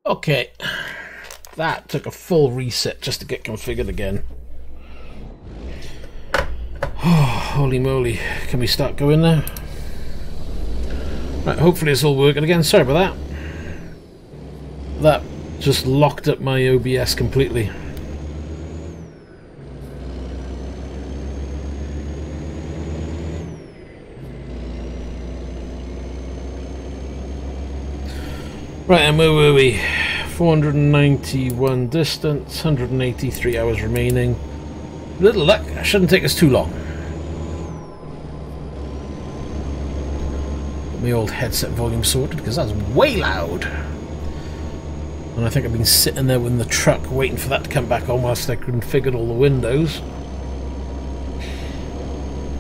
Okay, that took a full reset just to get configured again. Oh, holy moly. Can we start going now? Right, hopefully it's all working again. Sorry about that. That just locked up my OBS completely. Right, and where were we? 491 distance, 183 hours remaining. Little luck, shouldn't take us too long. Got my old headset volume sorted because that's way loud. And I think I've been sitting there in the truck waiting for that to come back on whilst I configured all the windows.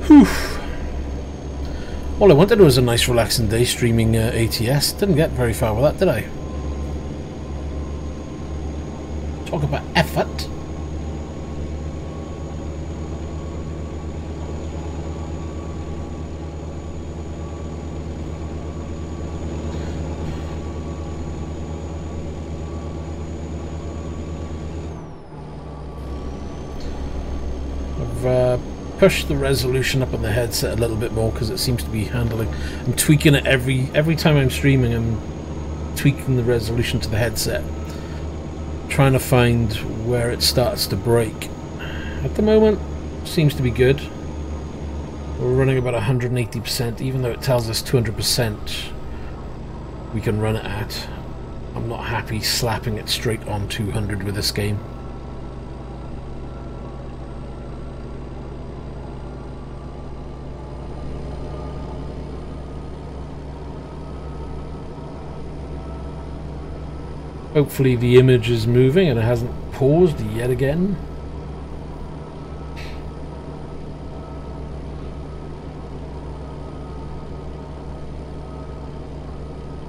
Whew. All I wanted was a nice relaxing day streaming ATS. Didn't get very far with that, did I? Talk about effort. I've pushed the resolution up on the headset a little bit more because it seems to be handling. I'm tweaking it every time I'm streaming. I'm tweaking the resolution to the headset, trying to find where it starts to break. At the moment, seems to be good. We're running about 180%, even though it tells us 200% we can run it at. I'm not happy slapping it straight on 200 with this game. Hopefully the image is moving and it hasn't paused yet again.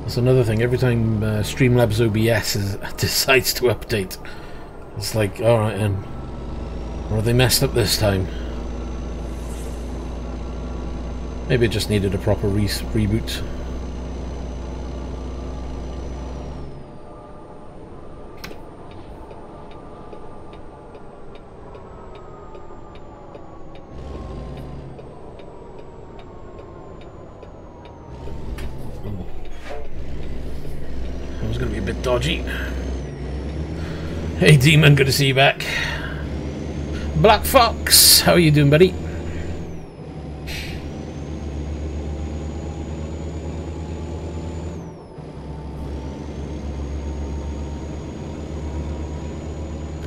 That's another thing, every time Streamlabs OBS decides to update, it's like, alright then, or have they messed up this time? Maybe it just needed a proper reboot. Dodgy. Hey Demon, good to see you back. Black Fox, how are you doing, buddy?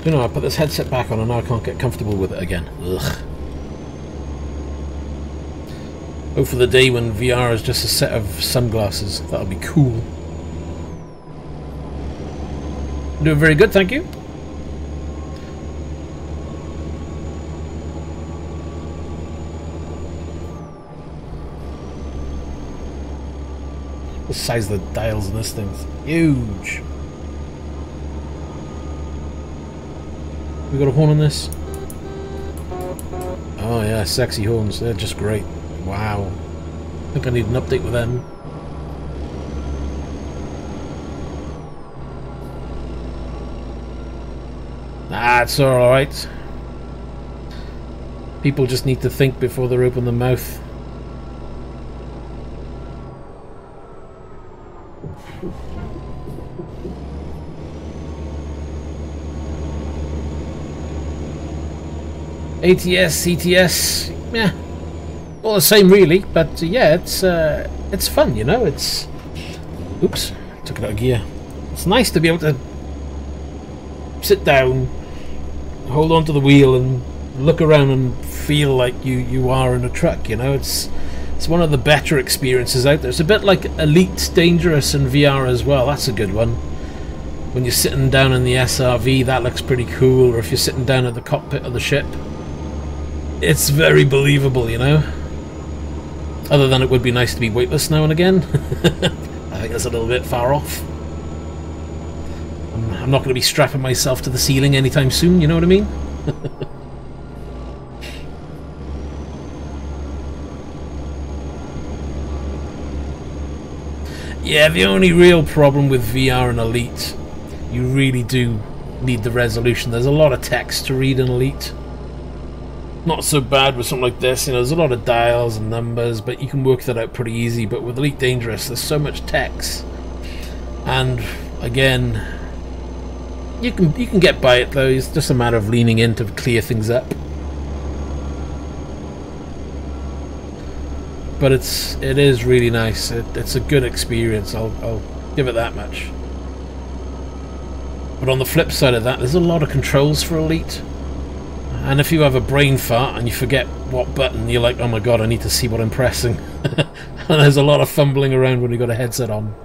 You know, I put this headset back on and now I can't get comfortable with it again. Ugh. Hope for the day when VR is just a set of sunglasses. That'll be cool. Doing very good, thank you. The size of the dials in this thing's huge. We got a horn on this? Oh yeah, sexy horns. They're just great. Wow. I think I need an update with them. That's alright. People just need to think before they open their mouth. ATS, CTS, yeah, all the same really, but yeah, it's fun, you know, it's... Oops, took it out of gear. It's nice to be able to sit down, hold on to the wheel and look around and feel like you are in a truck, you know. It's one of the better experiences out there. It's a bit like Elite Dangerous in VR as well. That's a good one. When you're sitting down in the SRV, that looks pretty cool. Or if you're sitting down at the cockpit of the ship, it's very believable, you know. Other than it would be nice to be weightless now and again. I think that's a little bit far off. I'm not going to be strapping myself to the ceiling anytime soon, you know what I mean? Yeah, the only real problem with VR and Elite you really do need the resolution. There's a lot of text to read in Elite. Not so bad with something like this, you know, there's a lot of dials and numbers, but you can work that out pretty easy. But with Elite Dangerous, there's so much text. And again, you can get by it though. It's just a matter of leaning in to clear things up. But it is really nice. It's a good experience. I'll give it that much. But on the flip side of that, there's a lot of controls for Elite. And if you have a brain fart and you forget what button, you're like, oh my god, I need to see what I'm pressing. And there's a lot of fumbling around when you've got a headset on.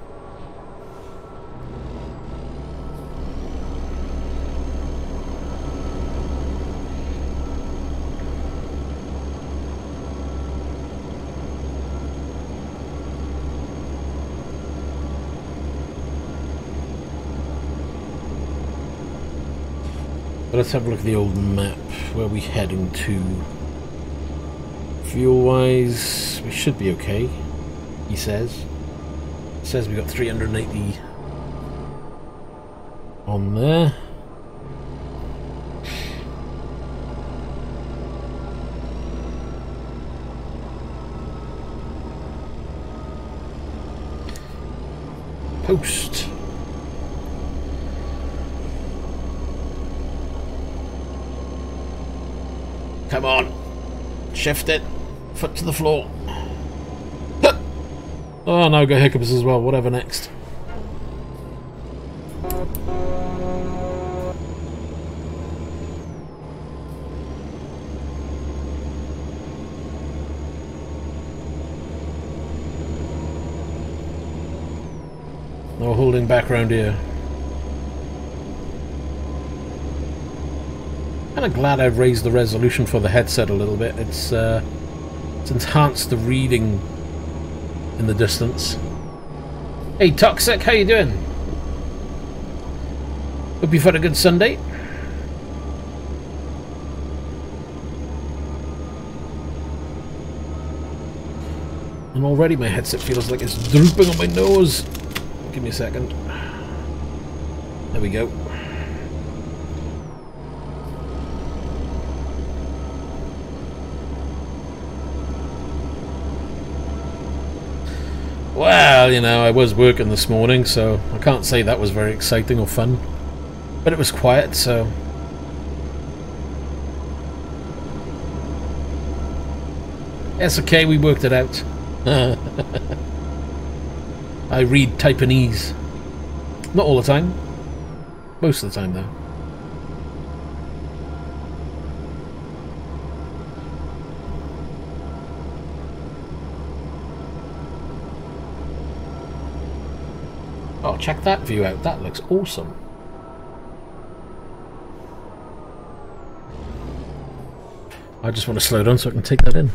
But let's have a look at the old map. Where are we heading to? Fuel-wise, we should be okay, he says. It says we got 380 on there. Post. Come on, shift it, foot to the floor. Oh no, got hiccups as well, whatever next. No holding back round here. Kind of glad I've raised the resolution for the headset a little bit. It's enhanced the reading in the distance. Hey Toxic, how you doing? Hope you've had a good Sunday. And already my headset feels like it's drooping on my nose. Give me a second. There we go. Well, you know, I was working this morning, so I can't say that was very exciting or fun. But it was quiet, so... It's okay, we worked it out. I read Taiwanese. Not all the time. Most of the time, though. Oh, check that view out. That looks awesome. I just want to slow down so I can take that in.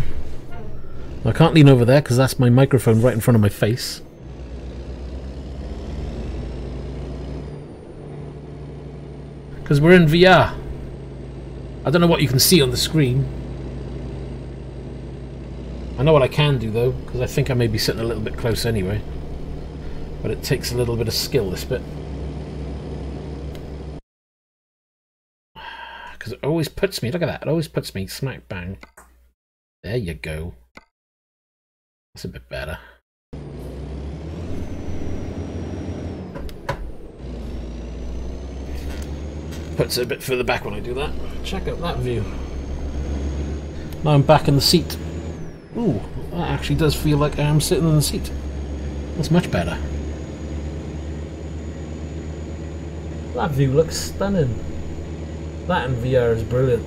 I can't lean over there because that's my microphone right in front of my face. Because we're in VR. I don't know what you can see on the screen. I know what I can do though, because I think I may be sitting a little bit close anyway. But it takes a little bit of skill, this bit. Because it always puts me, look at that, it always puts me smack bang. There you go. That's a bit better. Puts it a bit further back when I do that. Check out that view. Now I'm back in the seat. Ooh, that actually does feel like I am sitting in the seat. That's much better. That view looks stunning. That in VR is brilliant.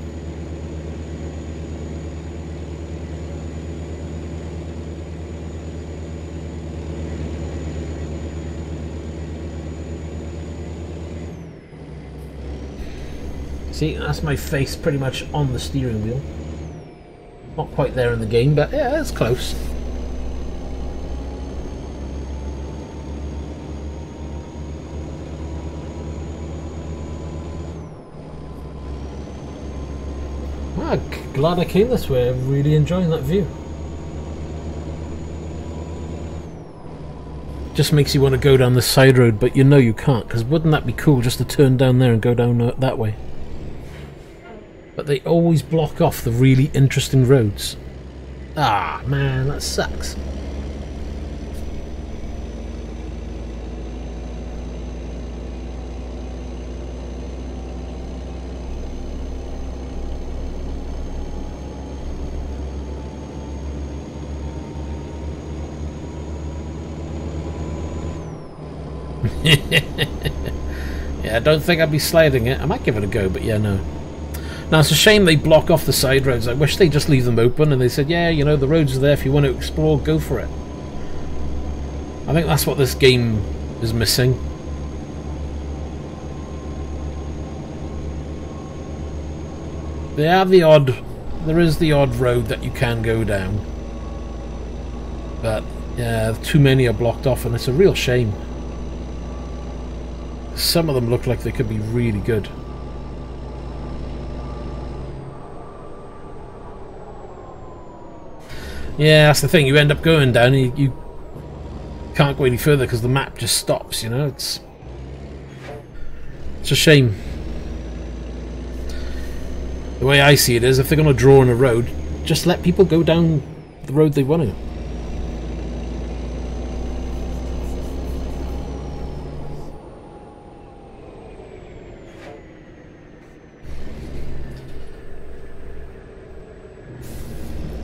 See, that's my face pretty much on the steering wheel. Not quite there in the game, but yeah, it's close. Ah, glad I came this way. I'm really enjoying that view. Just makes you want to go down the side road, but you know you can't, because wouldn't that be cool just to turn down there and go down that way? But they always block off the really interesting roads. Ah, man, that sucks. Yeah, I don't think I'd be sliding it. I might give it a go, but yeah, no. Now, it's a shame they block off the side roads. I wish they'd just leave them open and they said, yeah, you know, the roads are there. If you want to explore, go for it. I think that's what this game is missing. There is the odd road that you can go down. But, yeah, too many are blocked off and it's a real shame. Some of them look like they could be really good. Yeah, that's the thing. You end up going down and you can't go any further because the map just stops, you know? It's a shame. The way I see it is, if they're going to draw on a road, just let people go down the road they want to.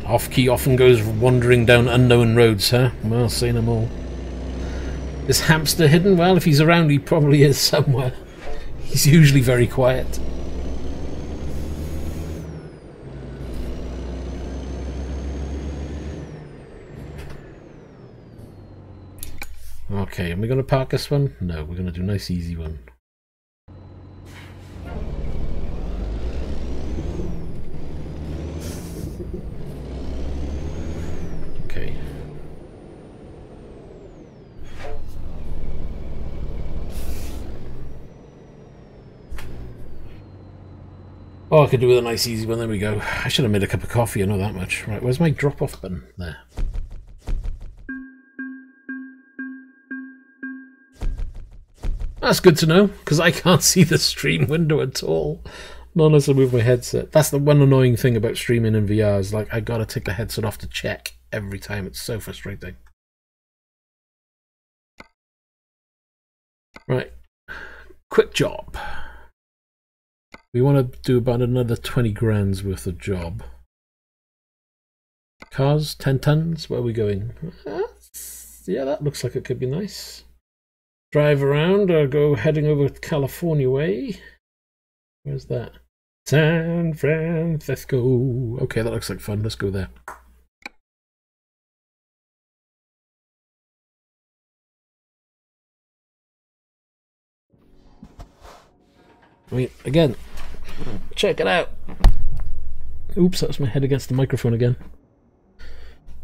Off-key often goes wandering down unknown roads, huh? Well, say no more. Is Hamster hidden? Well, if he's around, he probably is somewhere. He's usually very quiet. Okay, are we going to park this one? No, we're going to do a nice easy one. Okay. Oh, I could do with a nice easy one. There we go. I should have made a cup of coffee, I know that much. Right, where's my drop-off button? There. That's good to know, because I can't see the stream window at all. Not unless I move my headset. That's the one annoying thing about streaming in VR is like I gotta take the headset off to check every time. It's so frustrating. Right. Quick job. We want to do about another 20 grand's worth of job. Cars, 10 tons. Where are we going? Yeah, that looks like it could be nice. Drive around or go heading over California way. Where's that? San Francisco. Okay, that looks like fun. Let's go there. I mean, again, check it out. Oops, that was my head against the microphone again.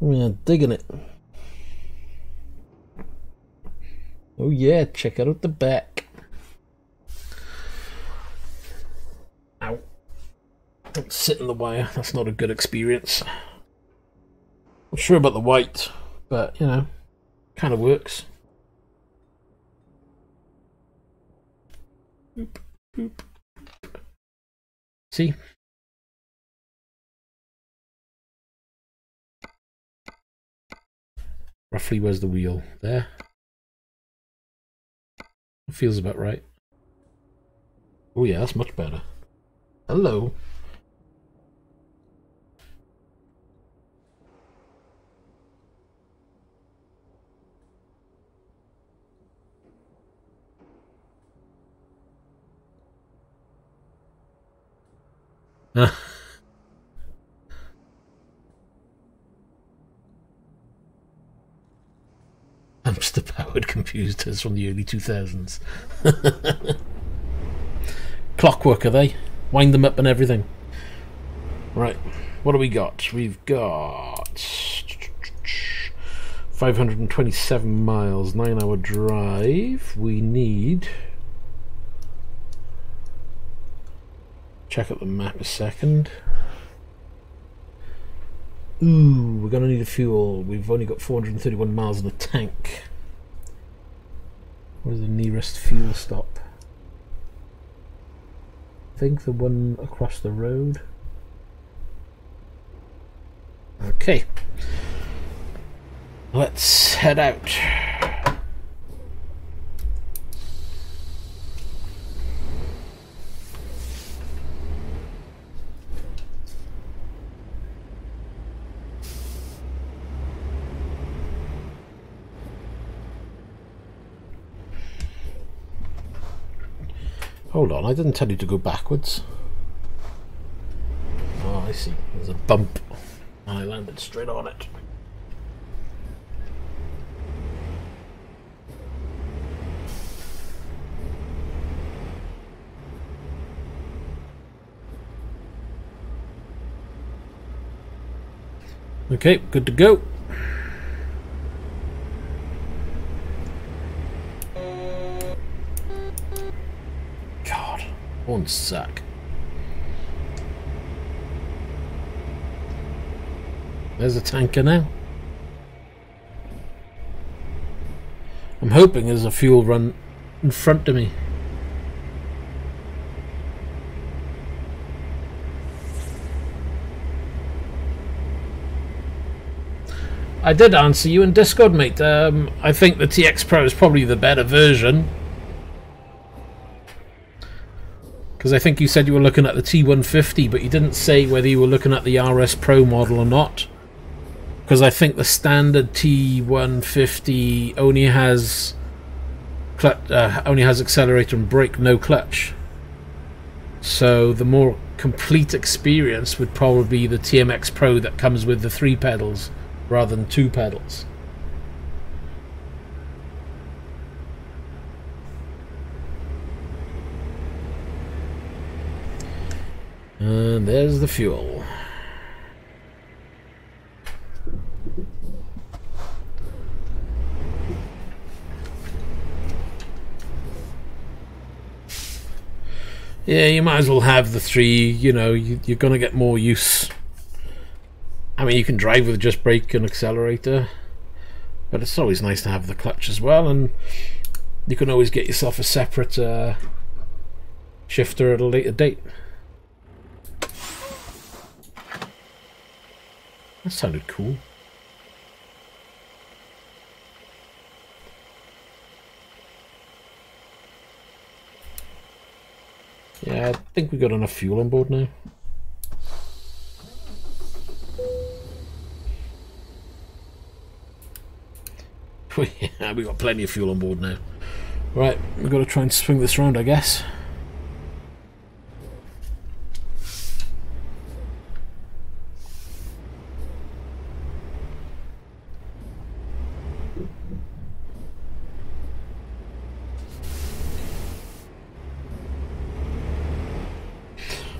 Oh yeah, digging it. Oh yeah, check out the back. Ow. Don't sit in the wire, that's not a good experience. Not sure about the white, but you know, kind of works. Boop, boop. See? Roughly where's the wheel? There. Feels about right. Oh yeah, that's much better. Hello. Hamster-powered computers from the early 2000s. Clockwork, are they? Wind them up and everything. Right, what do we got? We've got 527 miles, 9-hour drive. We need... Check out the map a second. Ooh, we're going to need a fuel. We've only got 431 miles in the tank. Where's the nearest fuel stop? I think the one across the road. Okay. Let's head out. Hold on, I didn't tell you to go backwards. Oh, I see. There's a bump. And I landed straight on it. Okay, good to go. God, won't suck. There's a tanker now. I'm hoping there's a fuel run in front of me. I did answer you in Discord, mate. I think the TX Pro is probably the better version. Because I think you said you were looking at the T150, but you didn't say whether you were looking at the RS Pro model or not. Because I think the standard T150 only has accelerator and brake, no clutch. So the more complete experience would probably be the TMX Pro that comes with the 3 pedals rather than 2 pedals. And there's the fuel. Yeah, you might as well have the 3, you know, you're going to get more use. I mean, you can drive with just brake and accelerator, but it's always nice to have the clutch as well, and you can always get yourself a separate shifter at a later date. That sounded cool. Yeah, I think we've got enough fuel on board now. Yeah, we've got plenty of fuel on board now. Right, we've got to try and swing this around, I guess.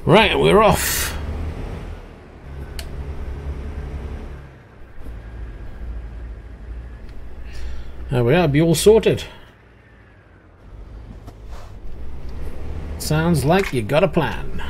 Right, we're off. There we are, be all sorted. Sounds like you got a plan.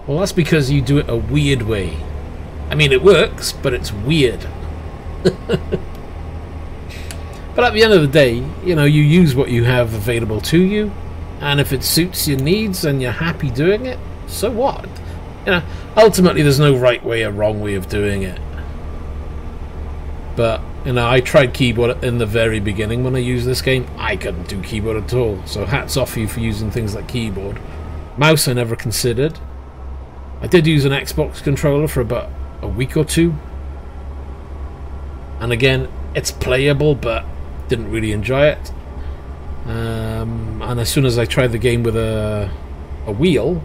Well, that's because you do it a weird way. I mean, it works, but it's weird. But at the end of the day, you know, you use what you have available to you, and if it suits your needs and you're happy doing it, so what? You know, ultimately there's no right way or wrong way of doing it. But, you know, I tried keyboard in the very beginning when I used this game. I couldn't do keyboard at all, so hats off you for using things like keyboard. Mouse I never considered. I did use an Xbox controller for about a week or two, and again, it's playable, but didn't really enjoy it. And as soon as I tried the game with a wheel,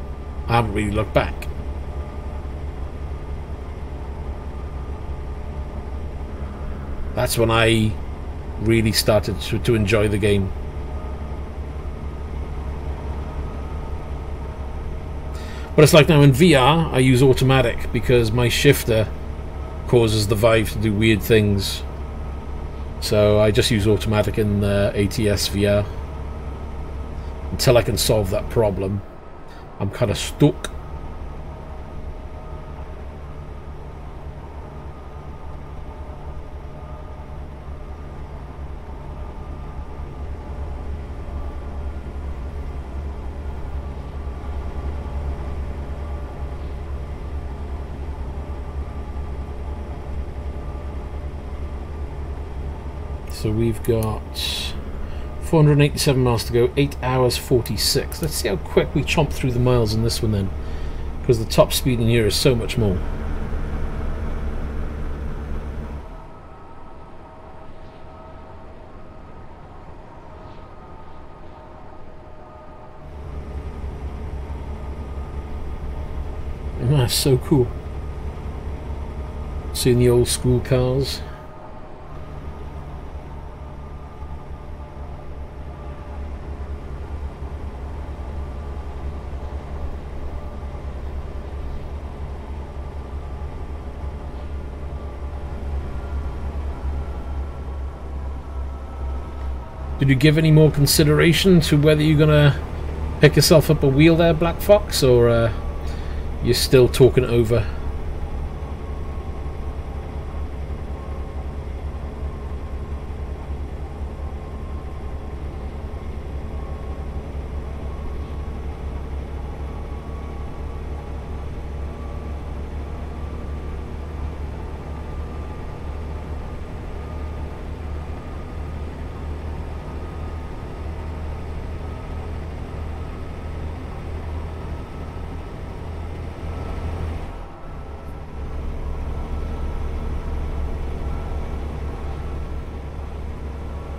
I haven't really looked back. That's when I really started to enjoy the game. But it's like now in VR, I use automatic because my shifter causes the Vive to do weird things. So I just use automatic in ATS VR. Until I can solve that problem, I'm kind of stuck. So we've got 487 miles to go, 8 hours 46. Let's see how quick we chomp through the miles in this one then, because the top speed in here is so much more. That's so cool. Seeing the old school cars. Did you give any more consideration to whether you're gonna pick yourself up a wheel there, Black Fox, or you're still talking it over?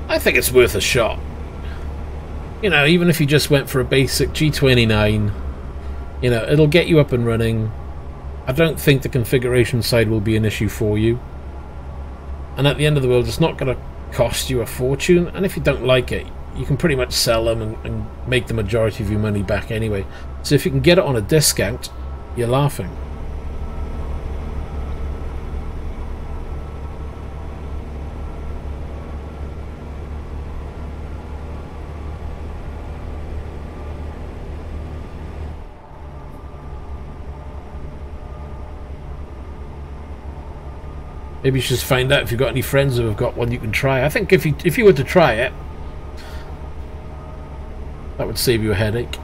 I think it's worth a shot. You know, even if you just went for a basic G29, you know, it'll get you up and running. I don't think the configuration side will be an issue for you. And at the end of the world, it's not going to cost you a fortune. And if you don't like it, you can pretty much sell them and make the majority of your money back anyway. So if you can get it on a discount, you're laughing. Maybe you should find out if you've got any friends who have got one you can try. I think if you were to try it, that would save you a headache.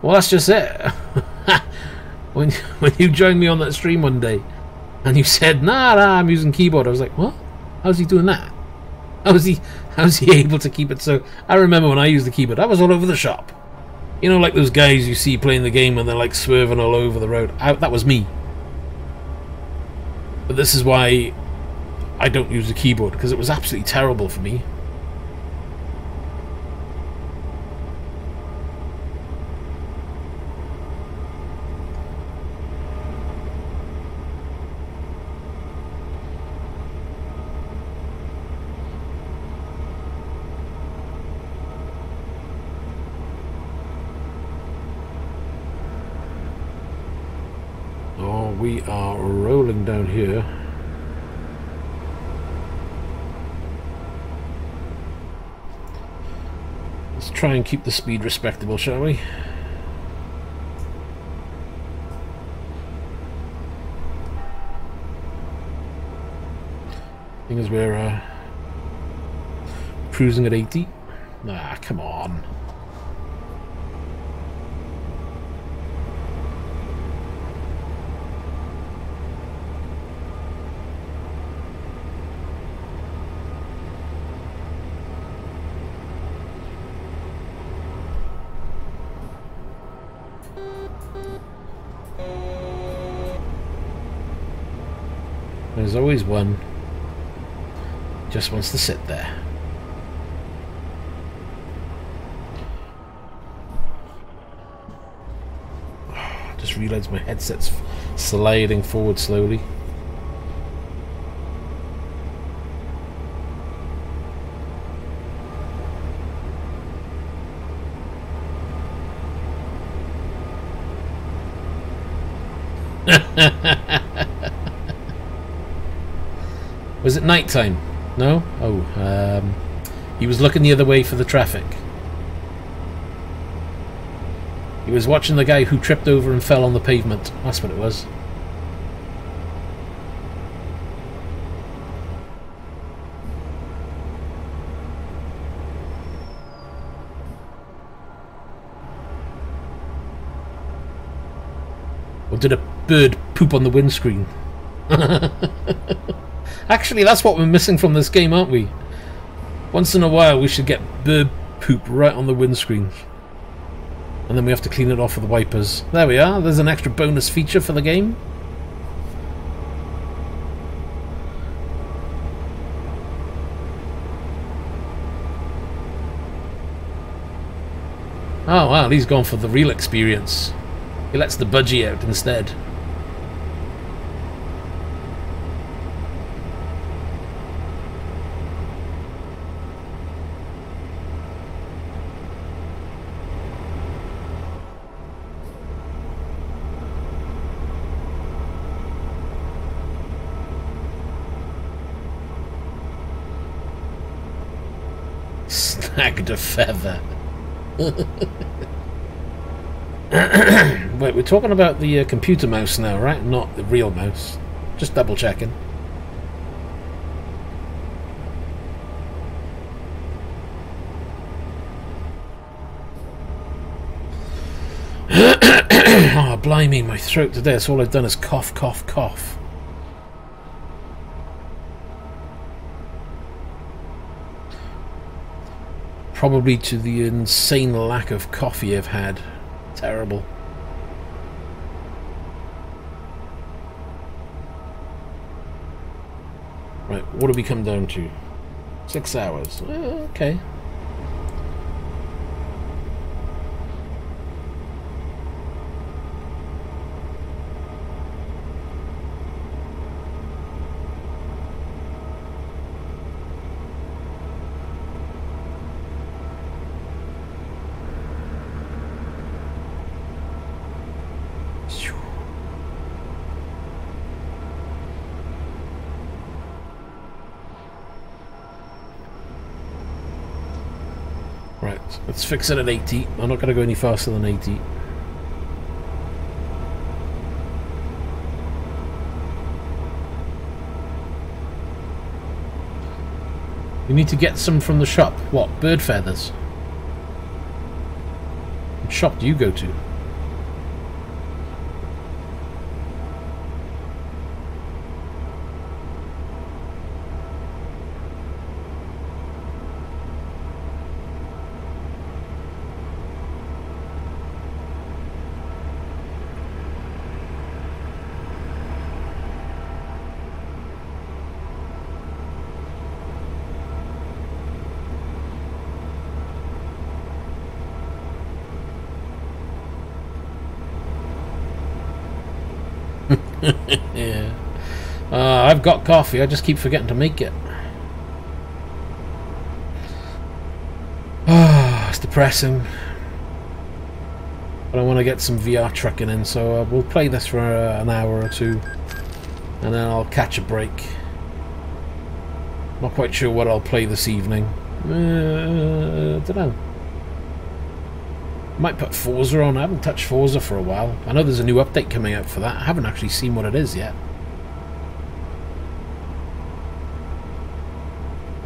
Well, that's just it. when you joined me on that stream one day, and you said, nah, I'm using keyboard, I was like, what? How's he doing that? How's he able to keep it so... I remember when I used the keyboard, I was all over the shop. You know, like those guys you see playing the game and they're like swerving all over the road. That was me. But this is why I don't use the keyboard, because it was absolutely terrible for me. We are rolling down here. Let's try and keep the speed respectable, shall we? Thing is, we're cruising at 80. Ah, come on. There's always one just wants to sit there. Just realised my headset's sliding forward slowly. Was it night time? No? Oh, he was looking the other way for the traffic. He was watching the guy who tripped over and fell on the pavement. That's what it was. Or did a bird poop on the windscreen? Actually, that's what we're missing from this game, aren't we? Once in a while we should get bird poop right on the windscreen. And then we have to clean it off with the wipers. There we are, there's an extra bonus feature for the game. Oh wow, he's gone for the real experience. He lets the budgie out instead. Snagged a feather. Wait, we're talking about the computer mouse now, right? Not the real mouse. Just double checking. Oh, blimey, my throat today. That's all I've done is cough, cough, cough. Probably to the insane lack of coffee I've had. Terrible. Right, what do we come down to? 6 hours. Okay. Right, let's fix it at 80. I'm not going to go any faster than 80. We need to get some from the shop. What? Bird feathers? What shop do you go to? Yeah. I've got coffee, I just keep forgetting to make it. It's depressing. But I want to get some VR trucking in, so we'll play this for an hour or two. And then I'll catch a break. Not quite sure what I'll play this evening. Don't know. Might put Forza on. I haven't touched Forza for a while. I know there's a new update coming out for that. I haven't actually seen what it is yet.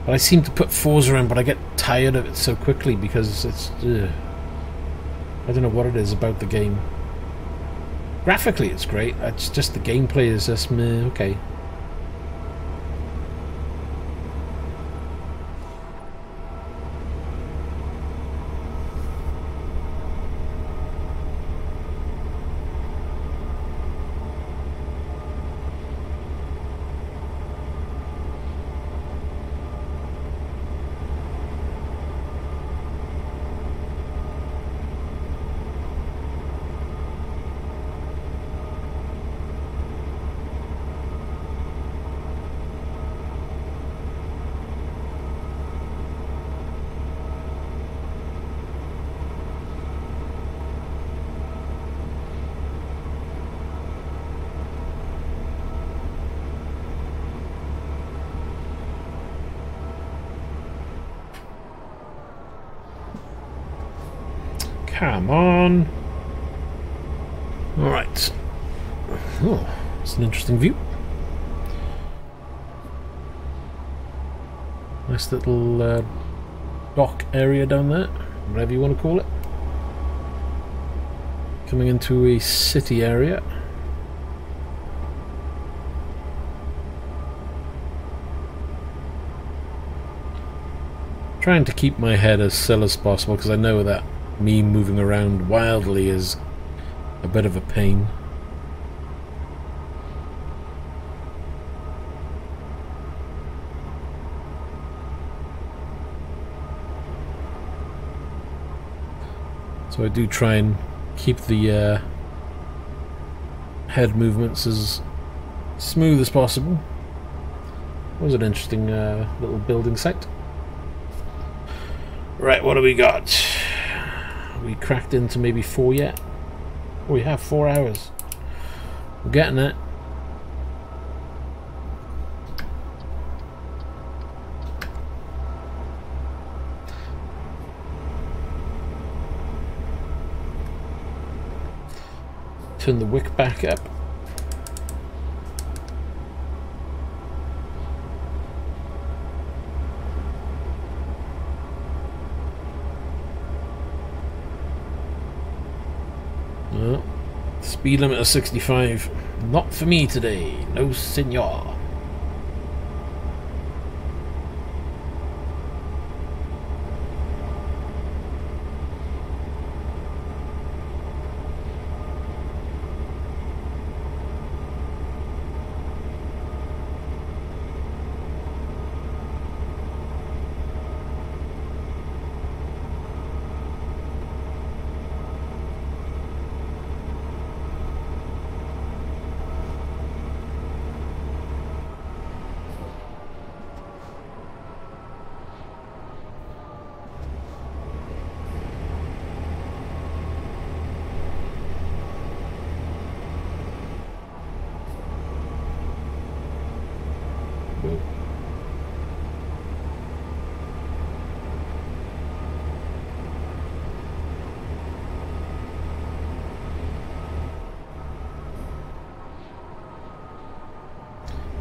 But I seem to put Forza in, but I get tired of it so quickly because it's... I don't know what it is about the game. Graphically it's great. It's just the gameplay is just meh, okay. Come on. Alright. Oh, it's an interesting view. Nice little dock area down there, whatever you want to call it. Coming into a city area. Trying to keep my head as still as possible because I know that me moving around wildly is a bit of a pain. So I do try and keep the head movements as smooth as possible. It was an interesting little building site. Right, what do we got? We cracked into maybe 4 yet? Oh, we have 4 hours. We're getting it. Turn the wick back up. No. Speed limit of 65. Not for me today. No, senor.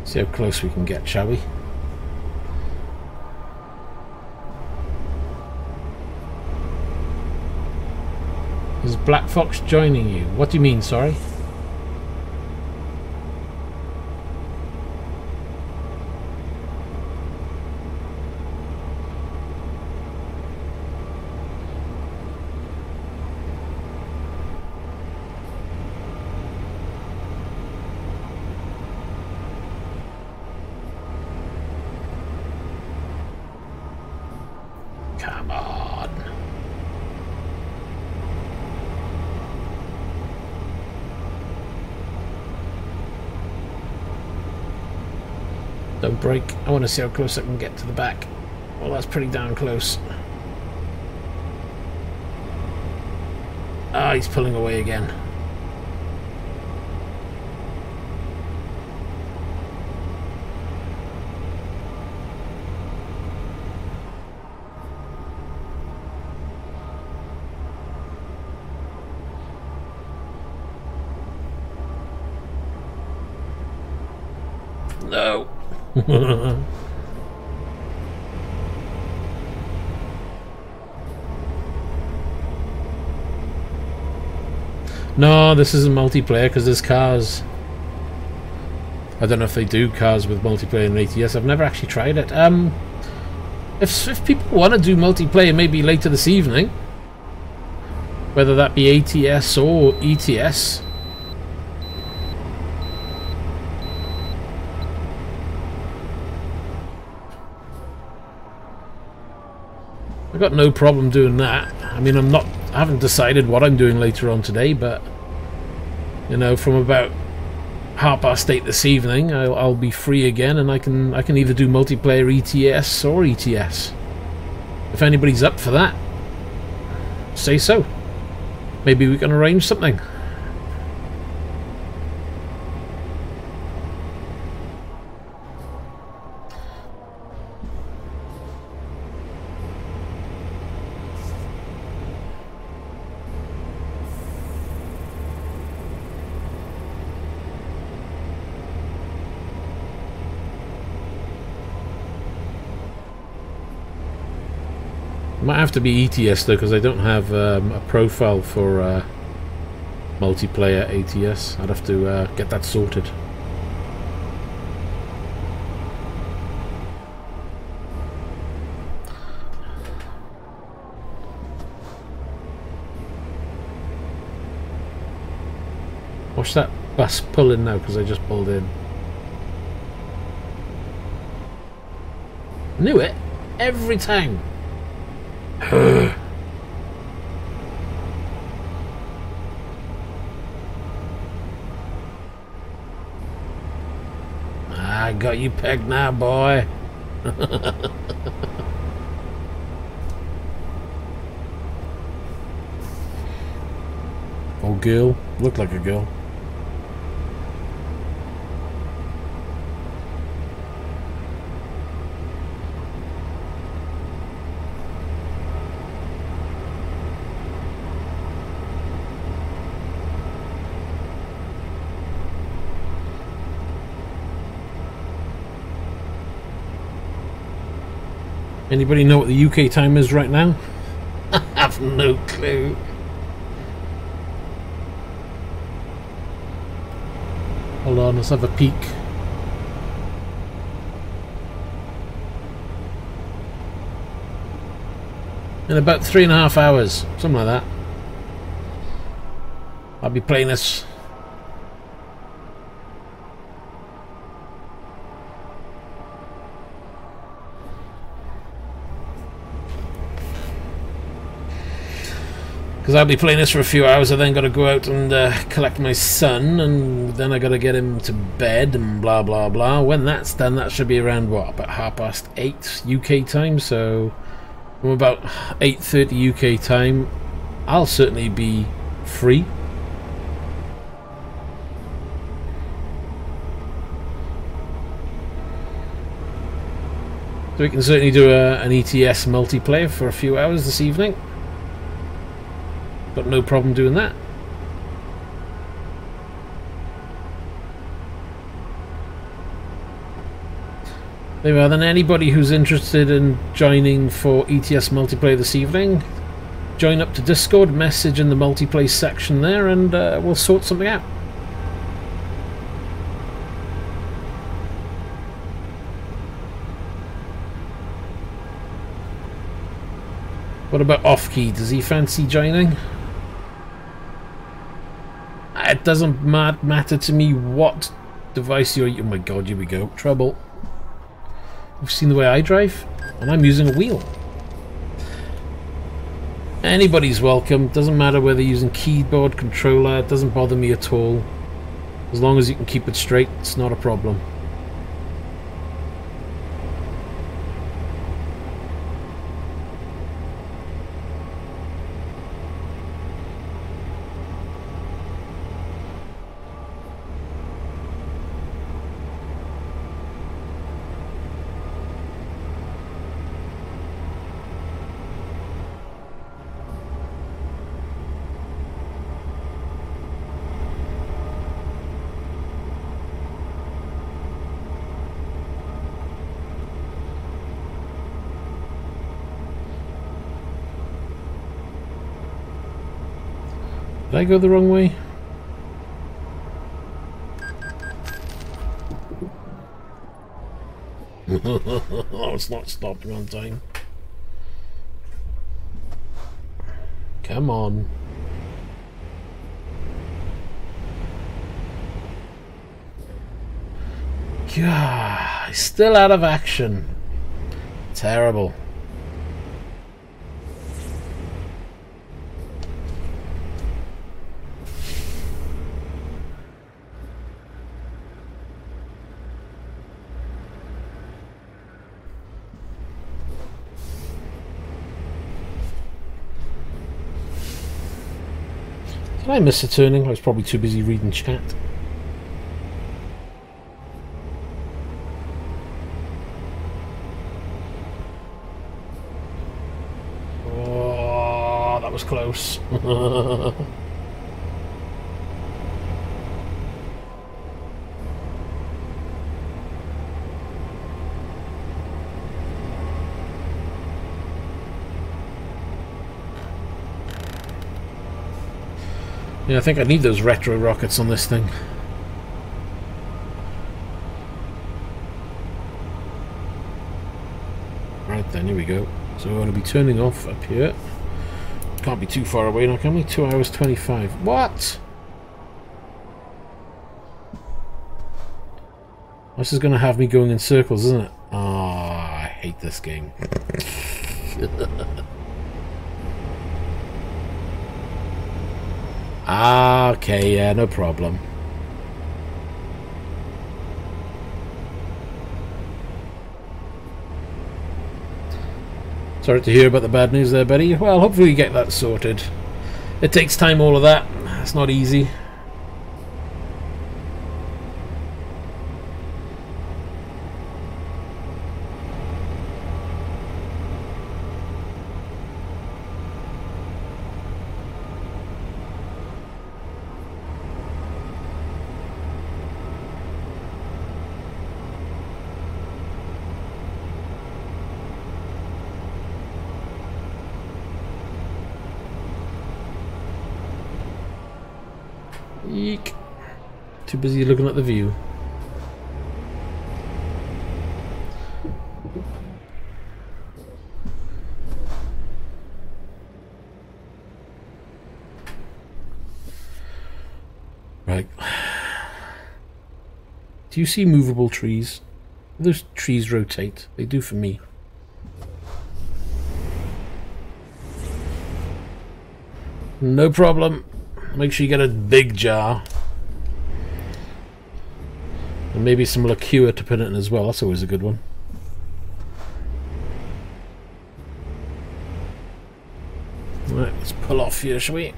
See how close we can get, shall we? Is Black Fox joining you? What do you mean, sorry? Come on. Don't break. I want to see how close I can get to the back. Well, that's pretty darn close. Ah, he's pulling away again. No. No, this isn't multiplayer because there's cars. I don't know if they do cars with multiplayer and ATS. I've never actually tried it. If people want to do multiplayer maybe later this evening, whether that be ATS or ETS, I've got no problem doing that. I mean, I haven't decided what I'm doing later on today, but you know, from about 8:30 this evening, I'll be free again, and I can either do multiplayer ETS or ETS. If anybody's up for that, say so. Maybe we can arrange something. Might have to be ETS though, because I don't have a profile for multiplayer ATS. I'd have to get that sorted. Watch that bus pull in now, because I just pulled in. Knew it every time. I got you pegged now, boy. Oh, girl. Looked like a girl. Anybody know what the UK time is right now? I have no clue. Hold on, let's have a peek. In about 3.5 hours, something like that. I'll be playing this. Because I'll be playing this for a few hours. I then got to go out and collect my son, and then I got to get him to bed and blah blah blah. When that's done, that should be around what, about 8:30 UK time. So from about 8:30 UK time, I'll certainly be free. So we can certainly do an ETS multiplayer for a few hours this evening. Got no problem doing that. There we are then. Anybody who's interested in joining for ETS multiplayer this evening, join up to Discord, message in the multiplayer section there, and we'll sort something out. What about Off-Key? Does he fancy joining? It doesn't matter to me what device you're... Oh my god, here we go. Trouble. You've seen the way I drive? And I'm using a wheel. Anybody's welcome. Doesn't matter whether you're using keyboard, controller. It doesn't bother me at all. As long as you can keep it straight, it's not a problem. Did I go the wrong way? Oh, it's not stopping on time. Come on. God, still out of action. Terrible. Did I miss a turning? I was probably too busy reading chat. Oh, that was close. Yeah, I think I need those retro rockets on this thing. Right then, here we go. So we're going to be turning off up here. Can't be too far away now, can we? 2 hours 25. What? This is going to have me going in circles, isn't it? Ah, I hate this game. Ah, okay, yeah, no problem. Sorry to hear about the bad news there, buddy. Well, hopefully you get that sorted. It takes time, all of that. It's not easy. Eek. Too busy looking at the view. Right. Do you see movable trees? Those trees rotate. They do for me. No problem. Make sure you get a big jar. And maybe some liqueur to put it in as well. That's always a good one. Right, let's pull off here, shall we?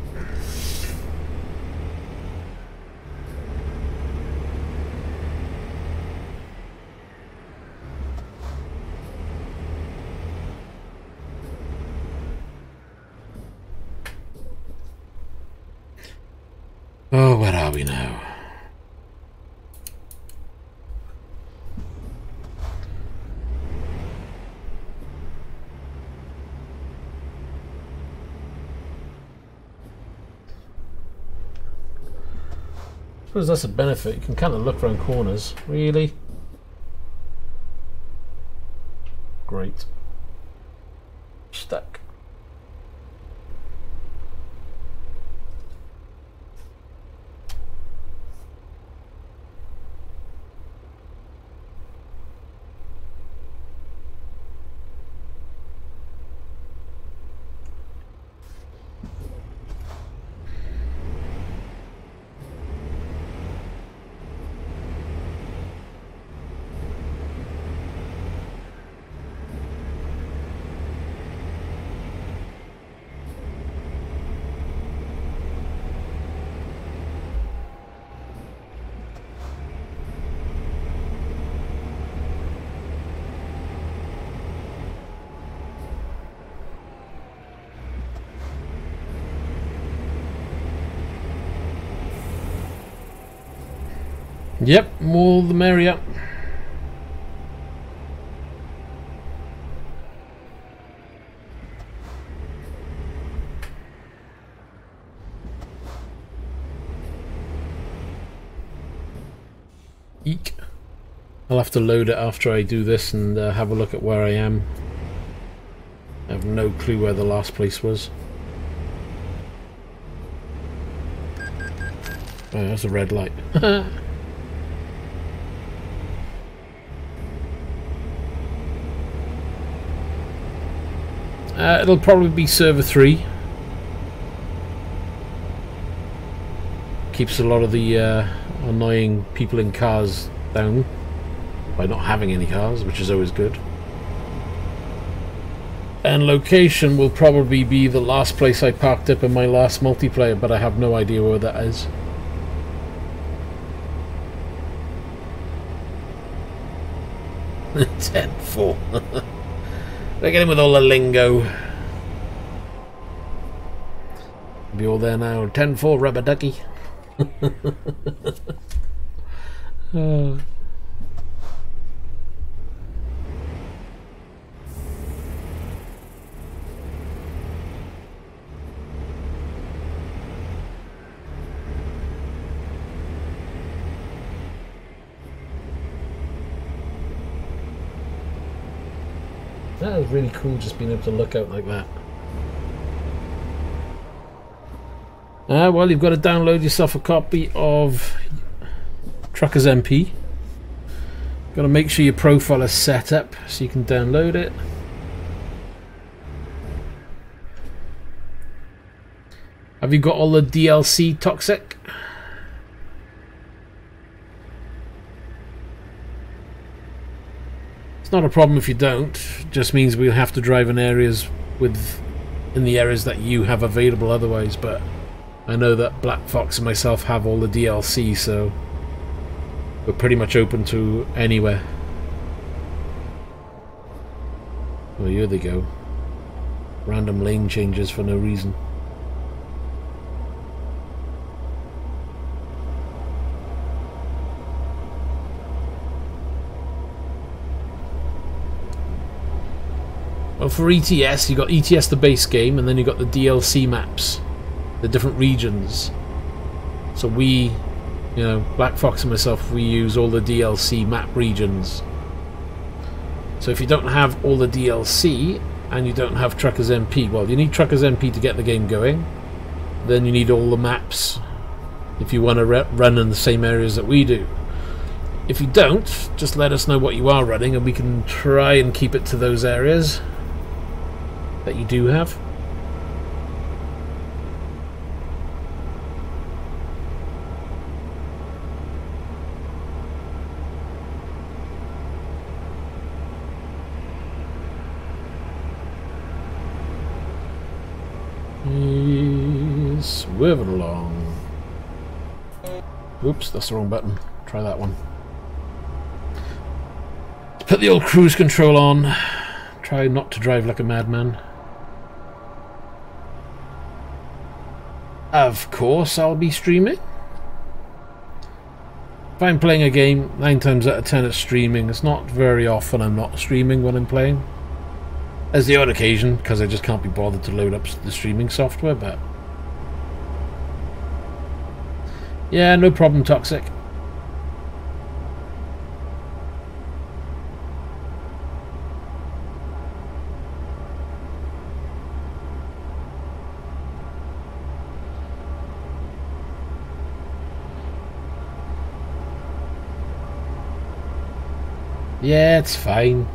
Oh, where are we now? I suppose that's a benefit. You can kind of look around corners. Really? Great. Stuck. Yep, more the merrier. Eek. I'll have to load it after I do this and have a look at where I am. I have no clue where the last place was. Oh, that's a red light. It'll probably be server 3. Keeps a lot of the annoying people in cars down by not having any cars, which is always good. And location will probably be the last place I parked up in my last multiplayer, but I have no idea where that is. $10-4. Look at him with all the lingo. Be all there now. 10-4 rubber ducky. That is really cool, just being able to look out like that. Well, you've got to download yourself a copy of Truckers MP. Got to make sure your profile is set up so you can download it. Have you got all the DLC toxic? It's not a problem if you don't. It just means we'll have to drive in areas in the areas that you have available otherwise, but I know that Black Fox and myself have all the DLC, so we're pretty much open to anywhere. Oh, here they go. Random lane changes for no reason. Well, for ETS, you got ETS the base game, and then you got the DLC maps, the different regions. So we, you know, Black Fox and myself, we use all the DLC map regions. So if you don't have all the DLC and you don't have Truckers MP, well, you need Truckers MP to get the game going. Then you need all the maps if you want to run in the same areas that we do. If you don't, just let us know what you are running and we can try and keep it to those areas that you do have. Swerving along. Oops, that's the wrong button. Try that one. Put the old cruise control on. Try not to drive like a madman. Of course I'll be streaming. If I'm playing a game, 9 times out of 10 it's streaming. It's not very often I'm not streaming when I'm playing. There's the odd occasion, because I just can't be bothered to load up the streaming software, but... yeah, no problem, Toxic. Yeah, it's fine.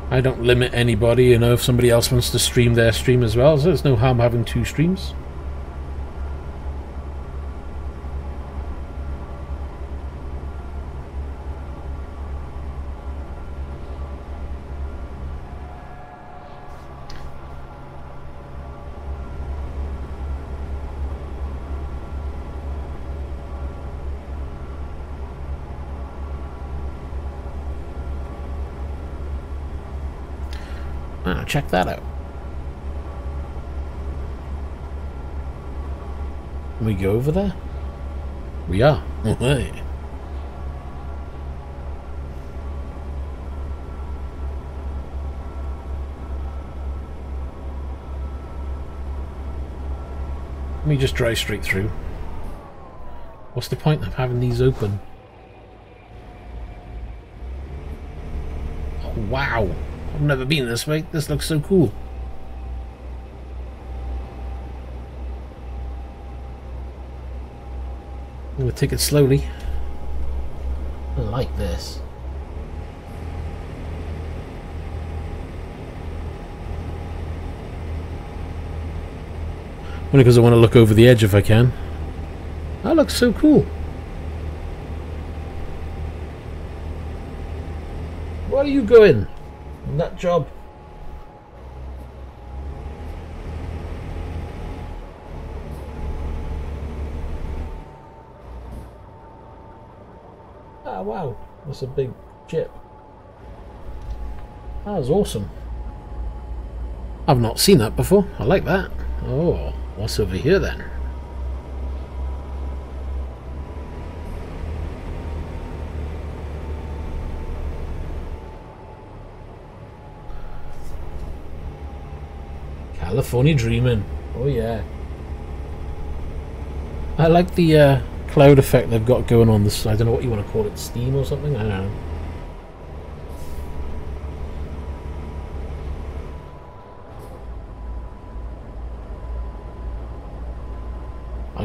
I don't limit anybody, you know, if somebody else wants to stream their stream as well, so there's no harm having 2 streams. Check that out. Can we go over there? We are. Let me just drive straight through. What's the point of having these open? Oh, wow. I've never been this way. This looks so cool. I'm going to take it slowly. I like this. Only because I want to look over the edge if I can. That looks so cool. Where are you going? That job. Ah, wow, that's a big chip. That was awesome. I've not seen that before. I like that. Oh, what's over here then? California dreaming. Oh yeah. I like the cloud effect they've got going on this. I don't know what you want to call it, steam or something. I don't know.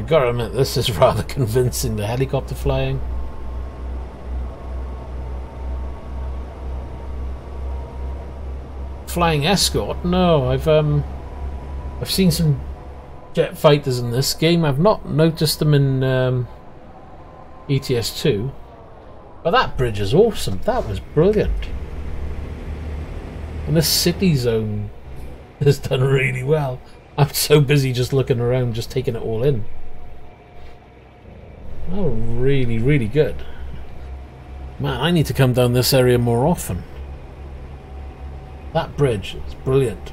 gotta admit, this is rather convincing, the helicopter flying. Flying escort? No, I've seen some jet fighters in this game. I've not noticed them in ETS2. But that bridge is awesome. That was brilliant. And this city zone has done really well. I'm so busy just looking around, just taking it all in. Oh, really, really good. Man, I need to come down this area more often. That bridge is brilliant.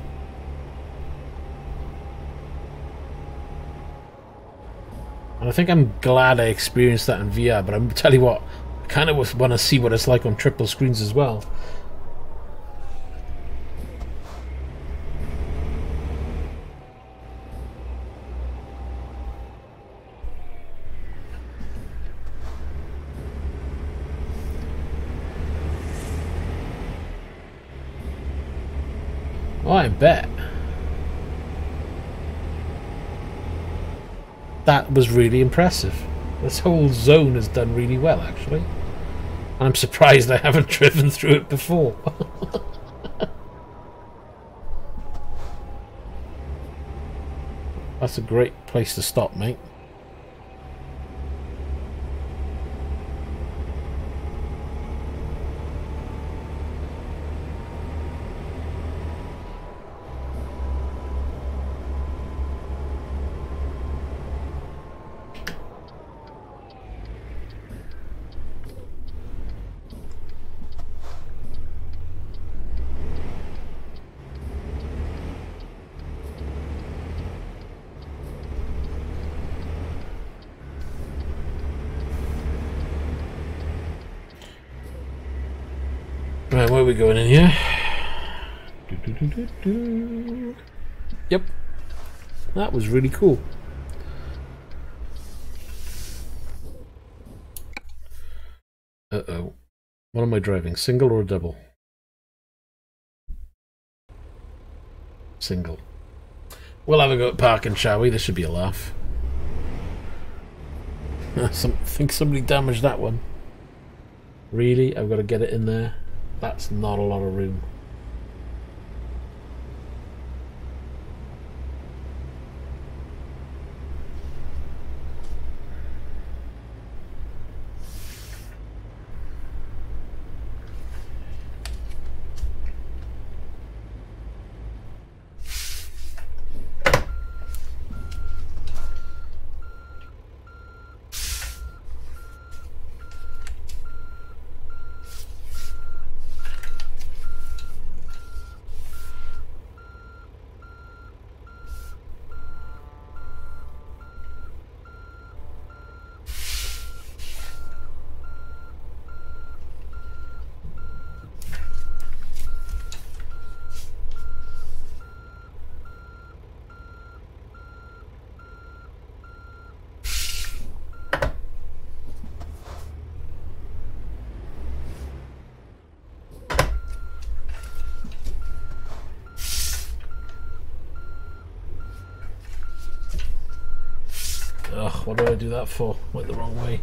And I think I'm glad I experienced that in VR, but I'm tell you what, I kind of want to see what it's like on triple screens as well. Oh, I bet. That was really impressive. This whole zone has done really well, actually. And I'm surprised I haven't driven through it before. That's a great place to stop, mate. Right, where are we going in here? Yep. That was really cool. Uh-oh. What am I driving? Single or double? Single. We'll have a go at parking, shall we? This should be a laugh. I think somebody damaged that one. Really? I've got to get it in there? That's not a lot of room. Ugh, what did I do that for? Went the wrong way.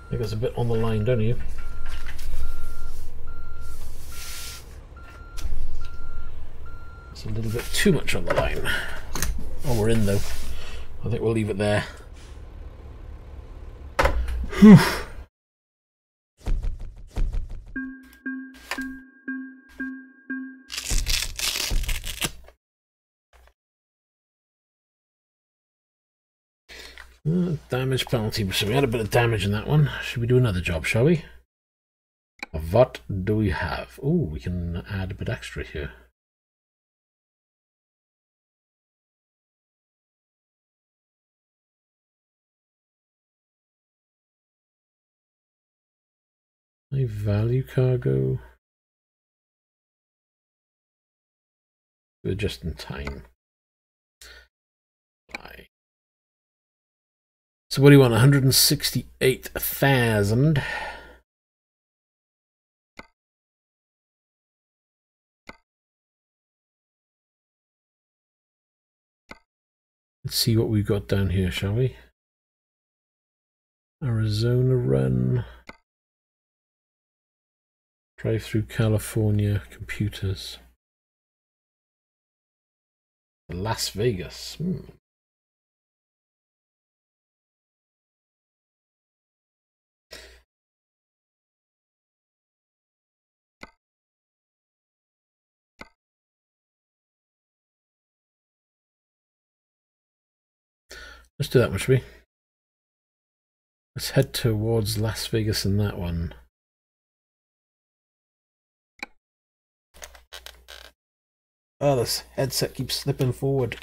I think it's a bit on the line, don't you? It's a little bit too much on the line. Oh, we're in though. I think we'll leave it there. Whew. Damage penalty. So we had a bit of damage in that one. Should we do another job, shall we? What do we have? Oh, we can add a bit extra here. High value cargo. We're just in time. So what do you want? 168,000. Let's see what we've got down here, shall we? Arizona run. Drive through California. Computers. Las Vegas. Let's do that one, shall we? Let's head towards Las Vegas in that one. Oh, this headset keeps slipping forward.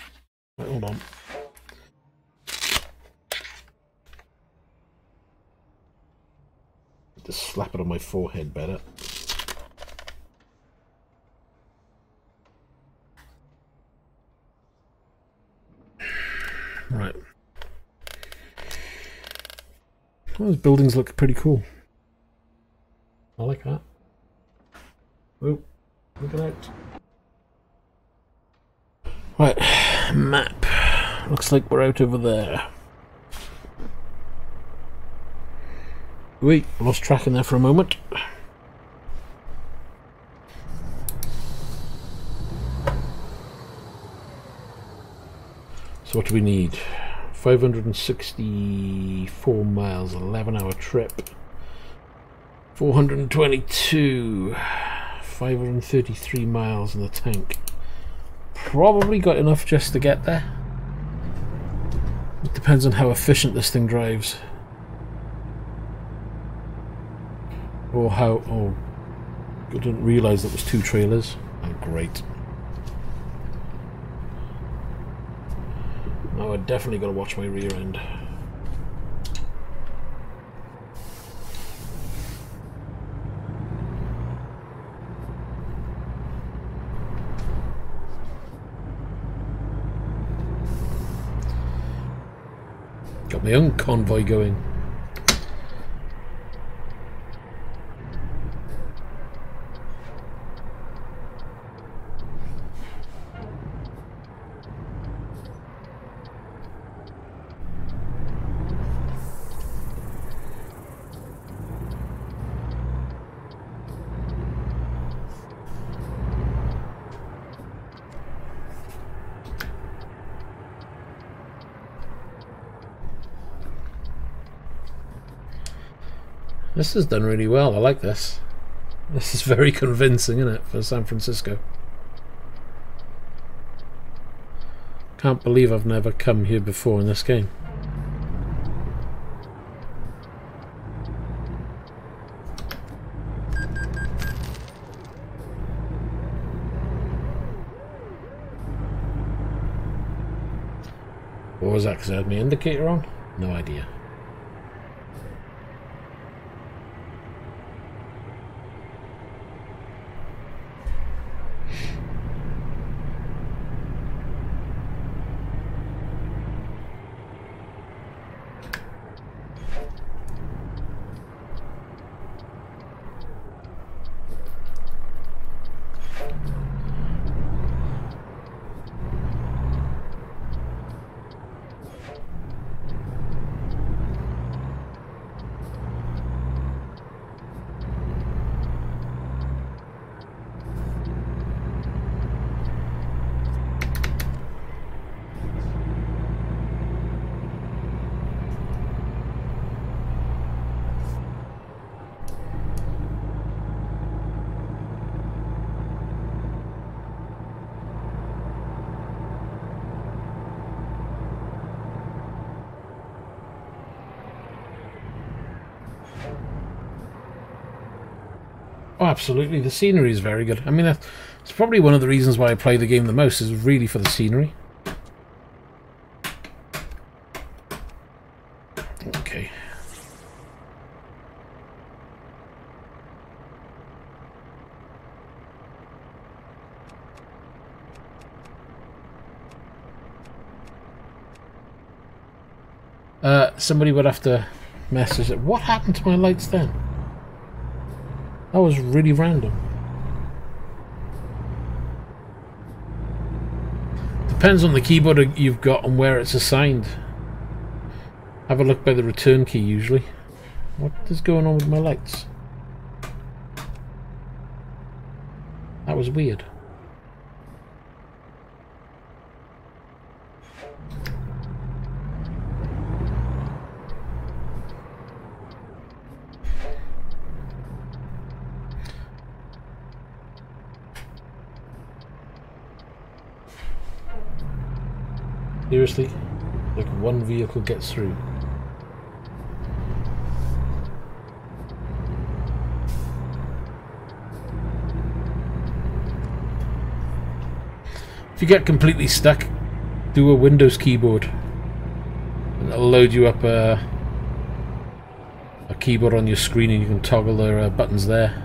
Wait, hold on. Just slap it on my forehead better. Right. Well, those buildings look pretty cool. I like that. Oh, look at that. Right, map. Looks like we're out over there. Wait, I lost track in there for a moment. So what do we need? 564 miles, 11-hour trip. 422, 533 miles in the tank. Probably got enough just to get there. It depends on how efficient this thing drives. Or how... Oh, I didn't realise that was 2 trailers. Oh, great. Now I definitely got to watch my rear end. Got my own convoy going. This is done really well. I like this. This is very convincing, isn't it, for San Francisco? Can't believe I've never come here before in this game. What was that? Because I had my indicator on? No idea. Oh, absolutely. The scenery is very good. I mean, it's probably one of the reasons why I play the game the most, is really for the scenery. Okay. Somebody would have to message it. What happened to my lights then? That was really random. Depends on the keyboard you've got and where it's assigned. Have a look by the return key usually. What is going on with my lights? That was weird. Seriously? Like one vehicle gets through. If you get completely stuck, do a Windows keyboard. And it'll load you up a keyboard on your screen and you can toggle the buttons there.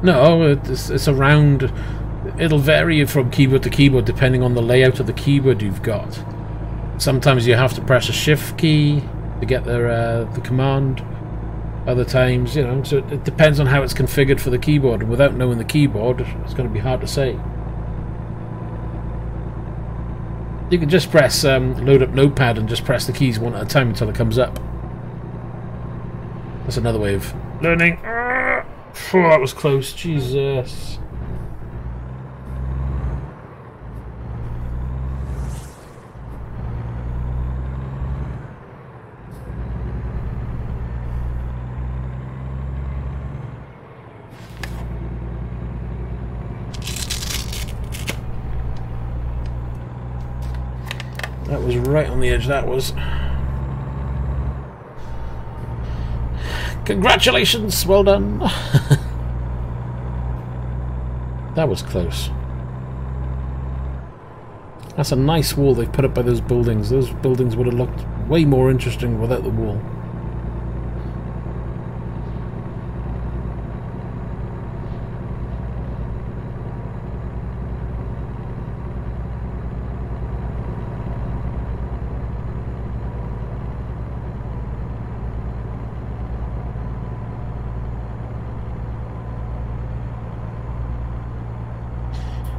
No, it's around. It'll vary from keyboard to keyboard depending on the layout of the keyboard you've got. Sometimes you have to press a shift key to get the command. Other times, you know, so it depends on how it's configured for the keyboard. And without knowing the keyboard, it's going to be hard to say. You can just press load up Notepad and just press the keys one at a time until it comes up. That's another way of learning. Oh, that was close. Jesus. That was right on the edge, that was. Congratulations, well done. That was close. That's a nice wall they've put up by those buildings. Those buildings would have looked way more interesting without the wall.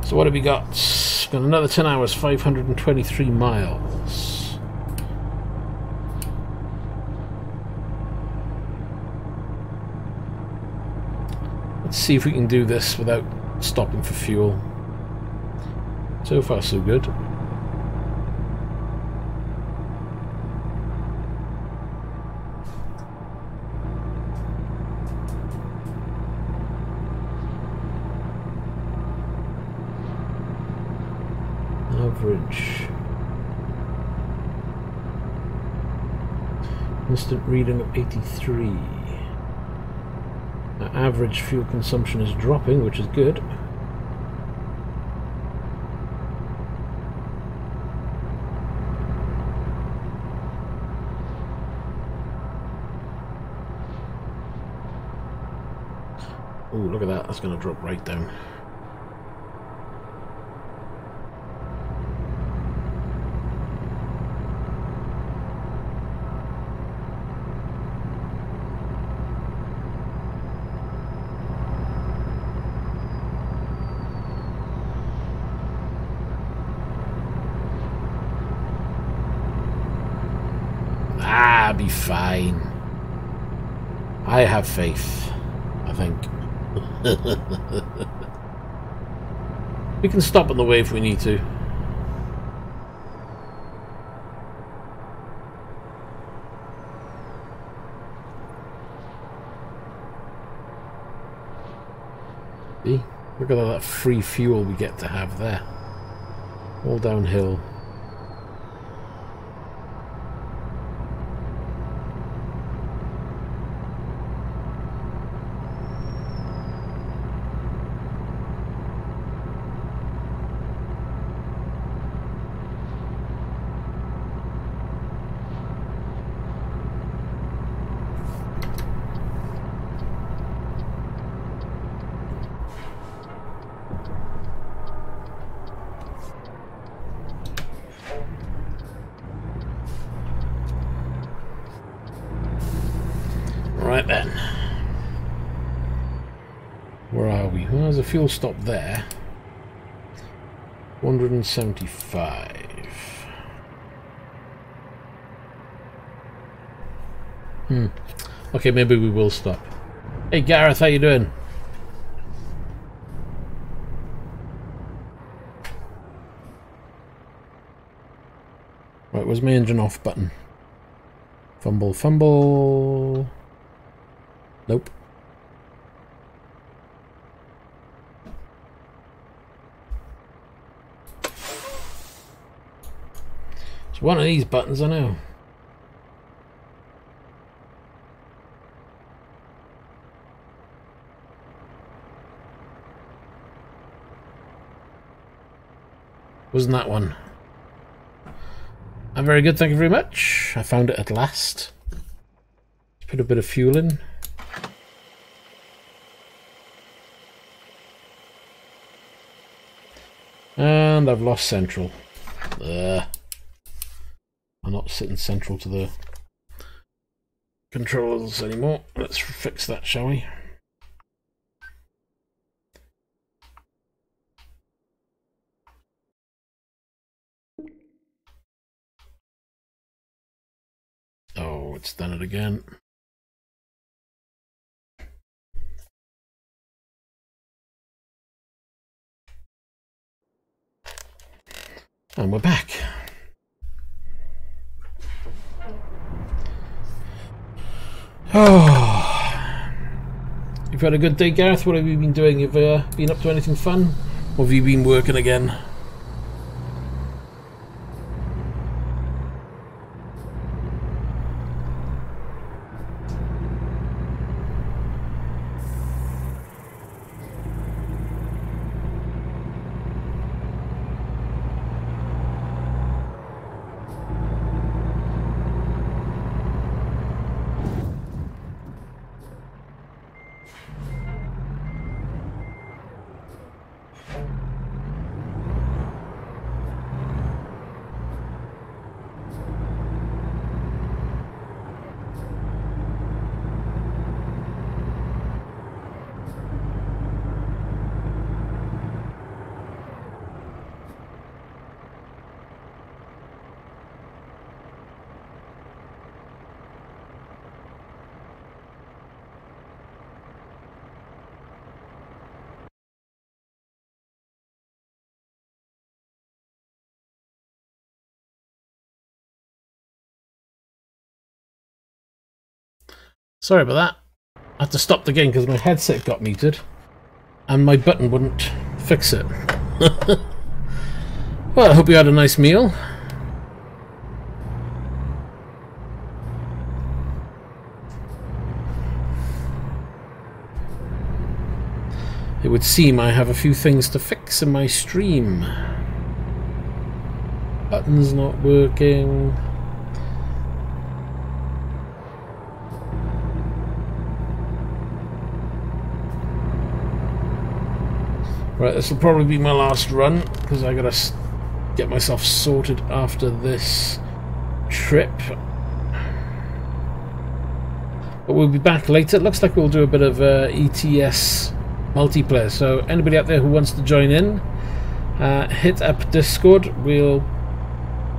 So what have we got? Got another 10 hours, 523 miles. Let's see if we can do this without stopping for fuel. So far so good. Average. Instant reading of 83. Our average fuel consumption is dropping, which is good. Oh, look at that. That's going to drop right down. Be fine. I have faith, I think. We can stop on the way if we need to. See? Look at all that free fuel we get to have there. All downhill. Right then. Where are we? Well, there's a fuel stop there. 175. Okay, maybe we will stop. Hey Gareth, how you doing? Right, where's my engine off button? Fumble, fumble. Nope. It's one of these buttons, I know. Wasn't that one? I'm very good, thank you very much. I found it at last. Put a bit of fuel in. And I've lost central. I'm not sitting central to the controls anymore. Let's fix that, shall we? Oh, it's done it again. And we're back. Oh, you've had a good day, Gareth. What have you been doing? Have you been up to anything fun? Or have you been working again? Sorry about that. I had to stop the game because my headset got muted and my button wouldn't fix it. Well, I hope you had a nice meal. It would seem I have a few things to fix in my stream. Button's not working. Right, this will probably be my last run because I gotta get myself sorted after this trip. But we'll be back later. It looks like we'll do a bit of ETS multiplayer. So anybody out there who wants to join in, hit up Discord. We'll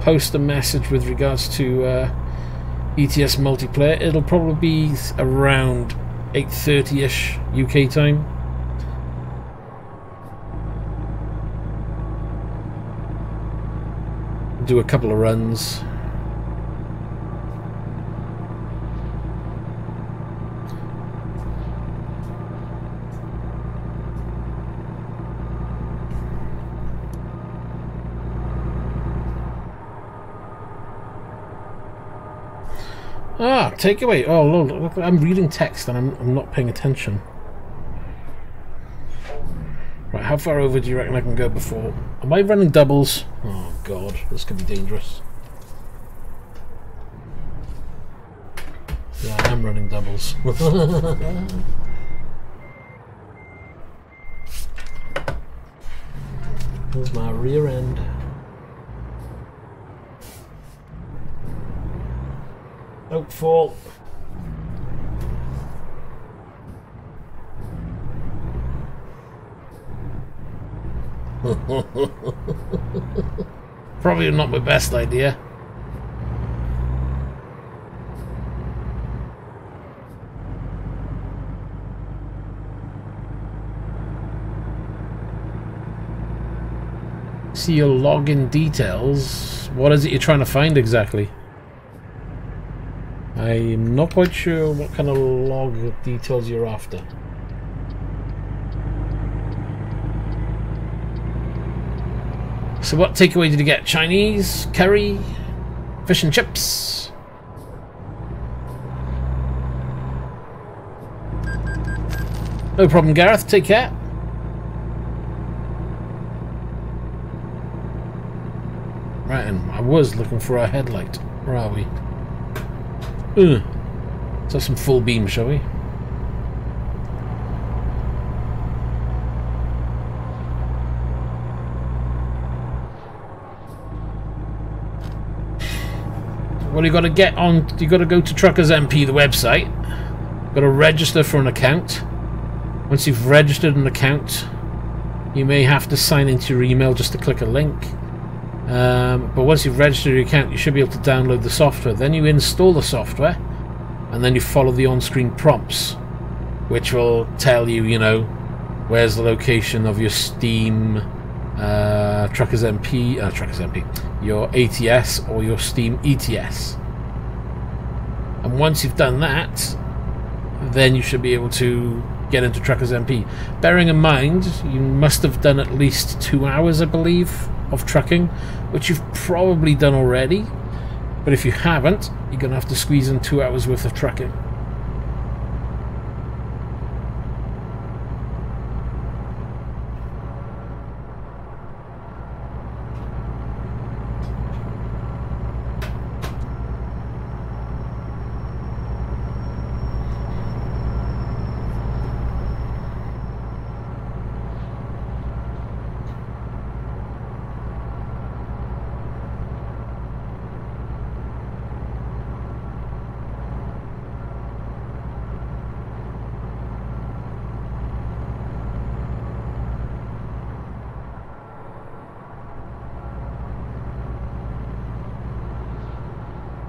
post a message with regards to ETS multiplayer. It'll probably be around 8:30ish UK time. Do a couple of runs. Ah, takeaway. Oh, look, I'm reading text and I'm not paying attention. Right, how far over do you reckon I can go before? Am I running doubles? Oh god, this could be dangerous. Yeah, I am running doubles. Here's my rear end. Don't fall. Probably not my best idea. See your login details. What is it you're trying to find exactly? I'm not quite sure what kind of log details you're after. So what takeaway did you get? Chinese, curry, fish and chips? No problem, Gareth. Take care. Right, and I was looking for a headlight. Where are we? Let's have some full beam, shall we? Well, you got to get on. You got to go to Truckers MP, the website. Got to register for an account. Once you've registered an account, you may have to sign into your email just to click a link. But once you've registered your account, you should be able to download the software. Then you install the software, and then you follow the on-screen prompts, which will tell you, you know, where's the location of your Steam Truckers MP, your ATS or your Steam ETS. And once you've done that, then you should be able to get into Truckers MP. Bearing in mind, you must have done at least 2 hours, I believe, of trucking, which you've probably done already. But if you haven't, you're going to have to squeeze in 2 hours worth of trucking.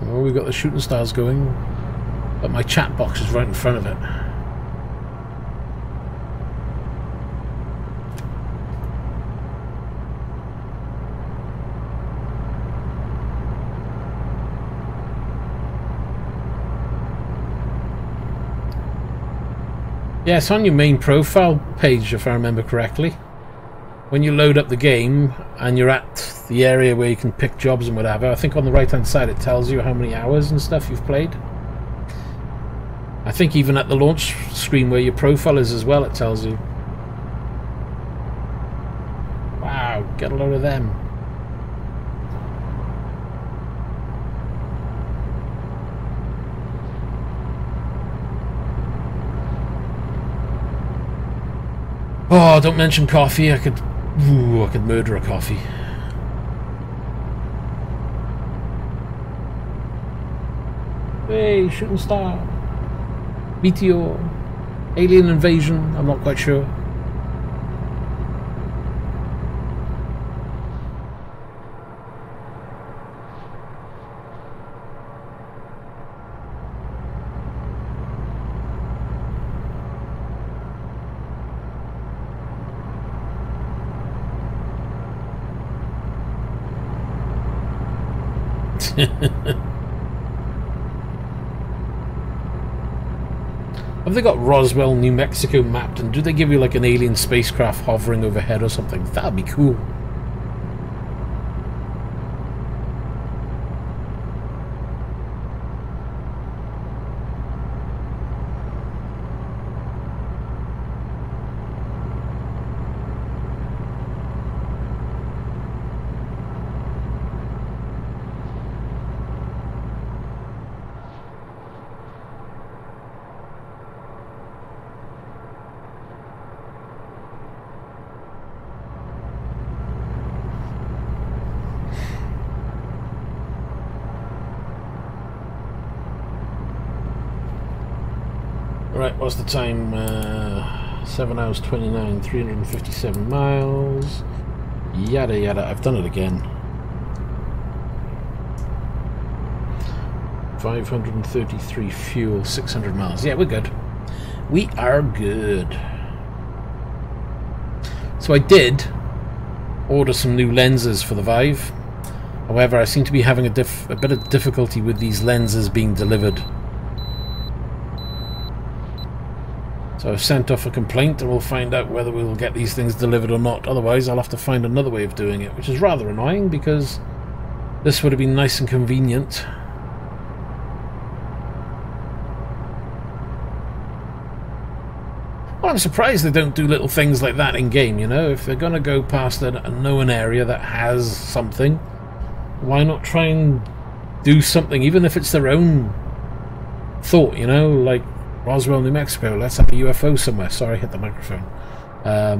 Oh, we've got the shooting stars going, but my chat box is right in front of it. Yeah, it's on your main profile page, if I remember correctly. When you load up the game and you're at the area where you can pick jobs and whatever, I think on the right hand side it tells you how many hours and stuff you've played. I think even at the launch screen where your profile is as well, it tells you. Wow, get a load of them. Oh, don't mention coffee. I could murder a coffee. Hey, shooting star. Meteor. Alien invasion. I'm not quite sure. Have they got Roswell, New Mexico mapped, and do they give you like an alien spacecraft hovering overhead or something? That'd be cool. Right, what's the time? 7 hours 29, 357 miles. Yada yada, I've done it again. 533 fuel, 600 miles. Yeah, we're good. We are good. So I did order some new lenses for the Vive. However, I seem to be having a bit of difficulty with these lenses being delivered. So I've sent off a complaint and we'll find out whether we'll get these things delivered or not. Otherwise, I'll have to find another way of doing it, which is rather annoying because this would have been nice and convenient. Well, I'm surprised they don't do little things like that in game, you know? If they're going to go past a known area that has something, why not try and do something, even if it's their own thought, you know? Like Roswell, New Mexico, let's have a UFO somewhere. Sorry, I hit the microphone. I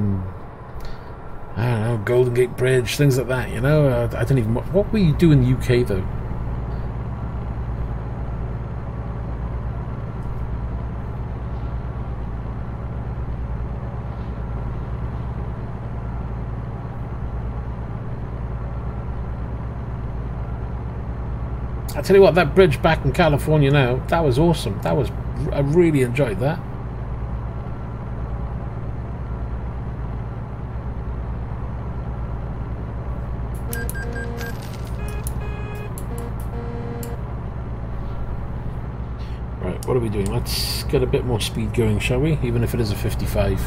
don't know, Golden Gate Bridge, things like that, you know? I don't even... What will you do in the UK, though? I tell you what, that bridge back in California now, that was awesome. I really enjoyed that. Right, what are we doing? Let's get a bit more speed going, shall we? Even if it is a 55.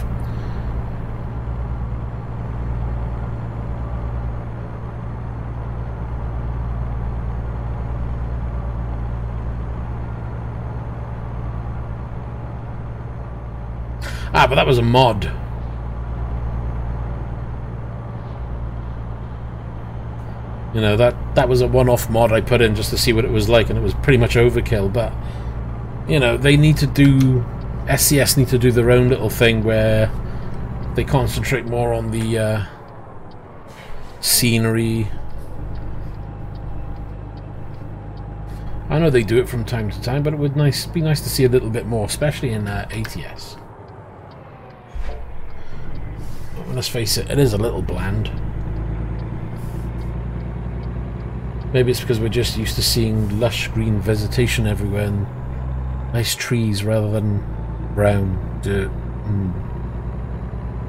Ah, but that was a mod. You know, that was a one-off mod I put in just to see what it was like, and it was pretty much overkill, but, you know, they need to do... SCS need to do their own little thing where they concentrate more on the scenery. I know they do it from time to time, but it would be nice to see a little bit more, especially in ATS. Let's face it, it is a little bland. Maybe it's because we're just used to seeing lush green vegetation everywhere and nice trees rather than brown dirt and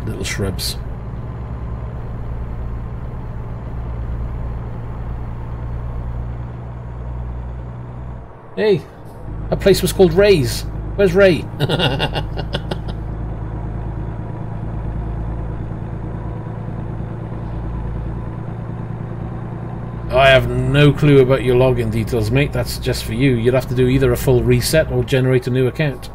little shrubs. Hey, that place was called Ray's. Where's Ray? I have no clue about your login details, mate. That's just for you. You'd have to do either a full reset or generate a new account.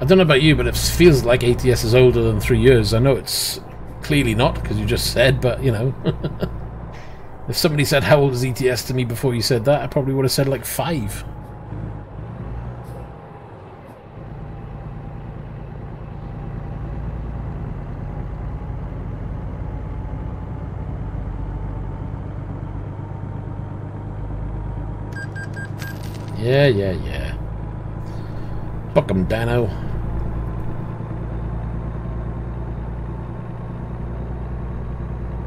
I don't know about you, but it feels like ATS is older than 3 years. I know it's clearly not, because you just said, but, you know. If somebody said, how old is ETS to me before you said that, I probably would have said, like, 5. Yeah. Fuck 'em, Dano.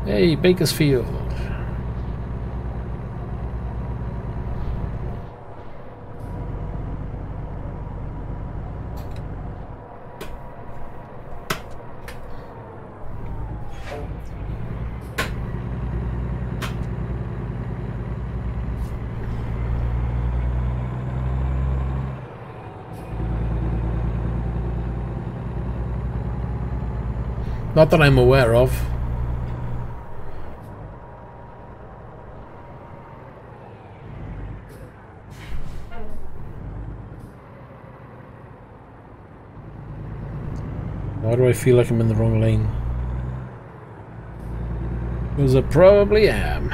Hey, Bakersfield. Not that I'm aware of. Why do I feel like I'm in the wrong lane? Because I probably am.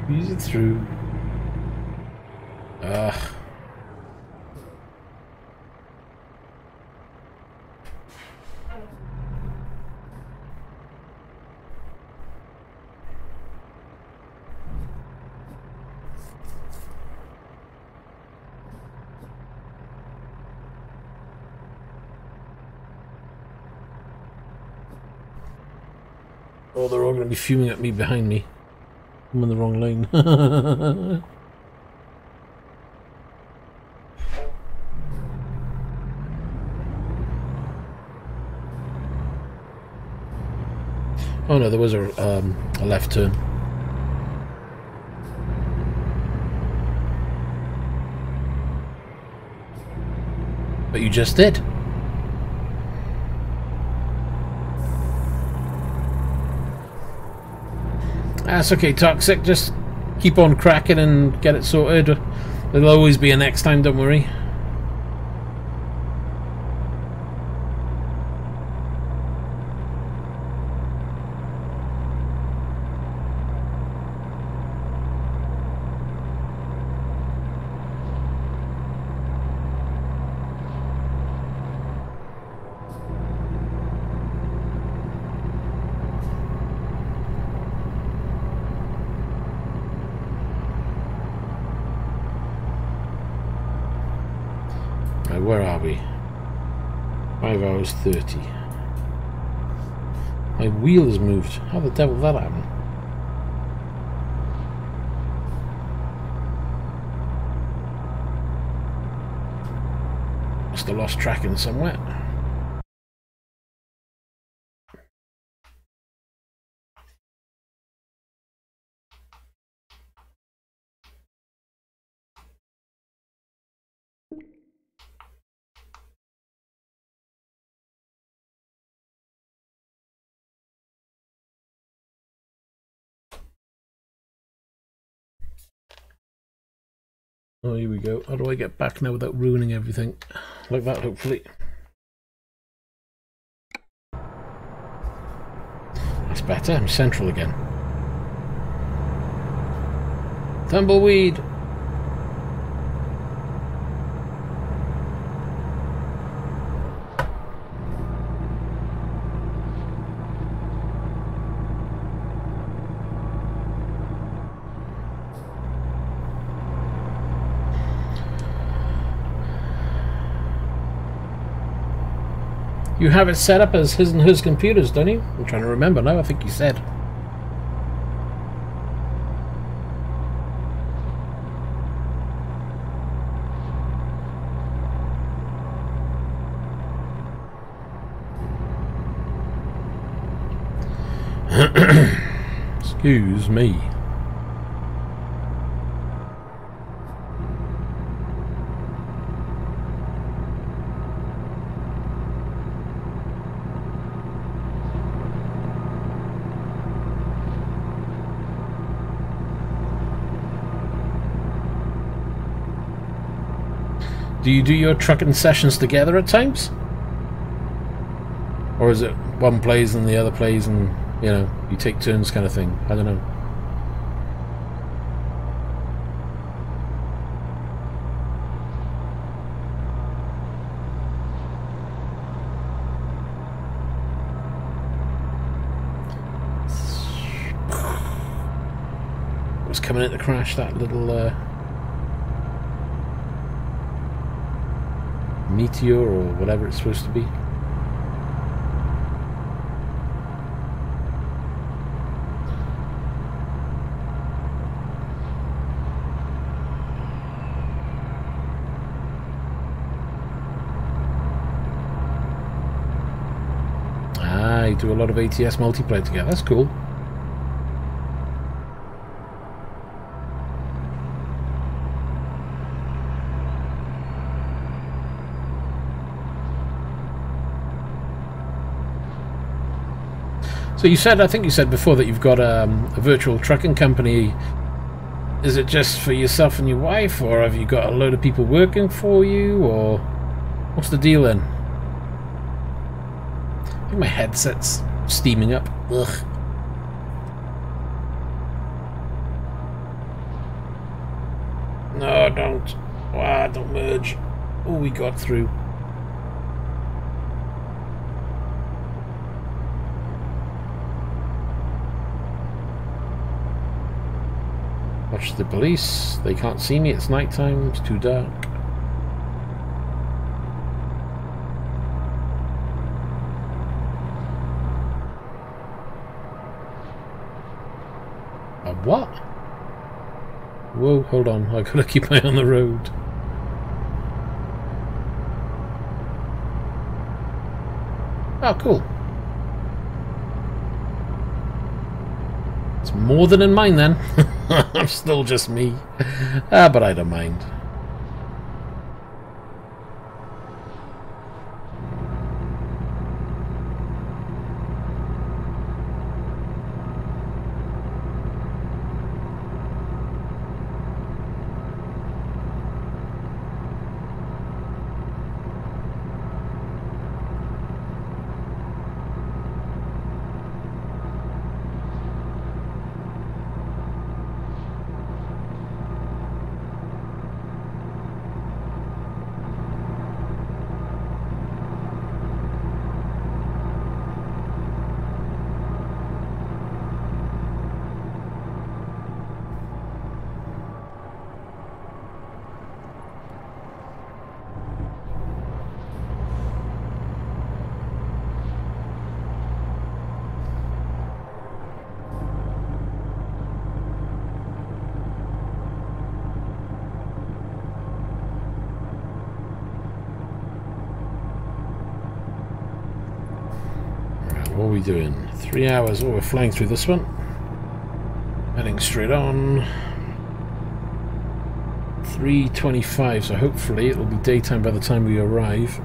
Use it through. Ugh. Oh, they're all going to be fuming at me behind me. I'm in the wrong lane. Oh no, there was a left turn. But you just did. That's okay, Toxic. Just keep on cracking and get it sorted. There'll always be a next time, don't worry. Where are we? 5 hours 30. My wheel has moved. How the devil did that happen? Must have lost tracking somewhere. Oh, here we go. How do I get back now without ruining everything? Like that, hopefully. That's better. I'm central again. Tumbleweed! You have it set up as his and hers computers, don't you? I'm trying to remember now. I think you said. Excuse me. Do you do your trucking sessions together at times? Or is it one plays and the other plays and, you know, you take turns kind of thing? I don't know. What's coming in to crash that little meteor or whatever it's supposed to be? Ah, you do a lot of ATS multiplayer together. That's cool. So you said, I think you said before that you've got a virtual trucking company. Is it just for yourself and your wife, or have you got a load of people working for you, or what's the deal then? I think my headset's steaming up. Ugh. No, don't. Ah, don't merge. Oh, we got through. Watch the police. They can't see me. It's nighttime. It's too dark. A what? Whoa, hold on. I gotta keep my eye on the road. Oh, cool. It's more than in mine then. I'm still just me. But I don't mind. What are we doing? 3 hours. Oh, we're flying through this one. Heading straight on. 3:25, so hopefully it'll be daytime by the time we arrive.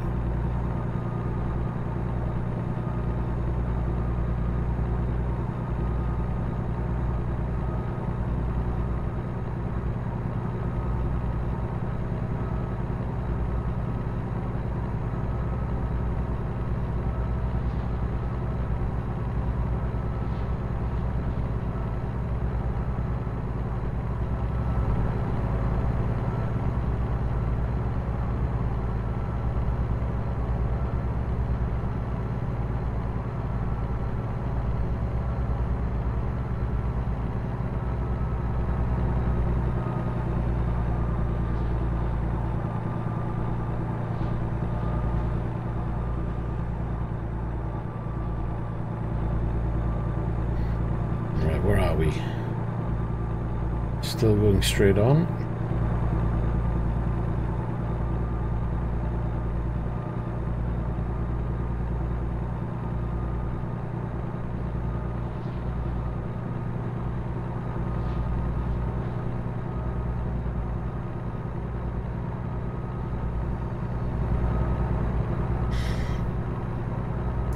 Where are we? Still going straight on.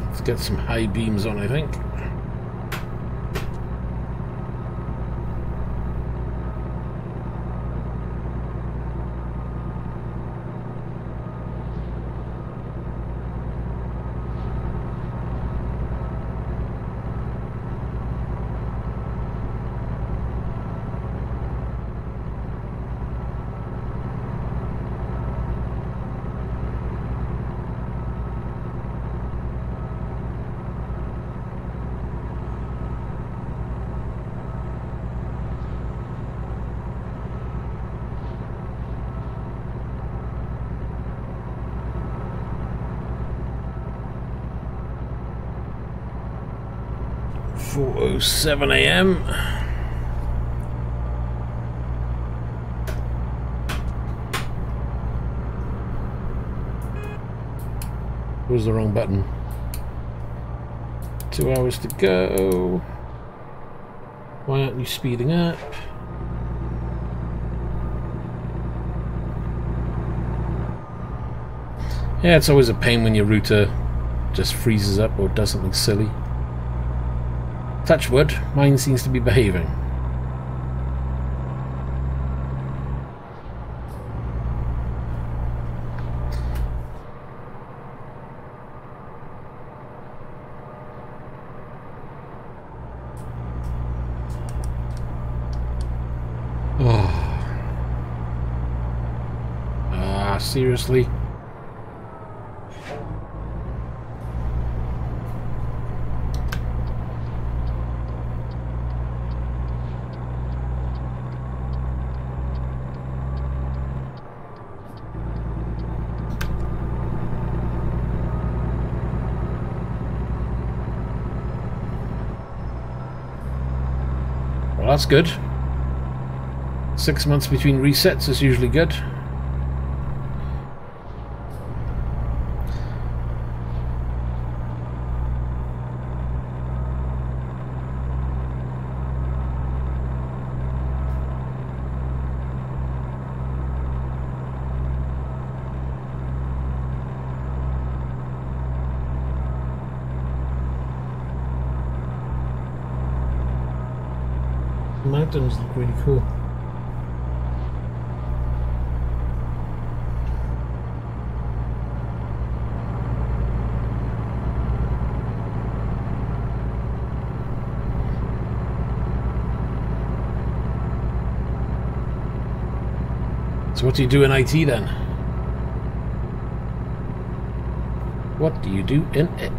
Let's get some high beams on, I think. .07 AM. Was the wrong button. 2 hours to go. Why aren't you speeding up? Yeah, it's always a pain when your router just freezes up or does something silly. Touch wood, mine seems to be behaving. Seriously? Well, that's good. 6 months between resets is usually good. Mountains look really cool. So what do you do in IT then? What do you do in it?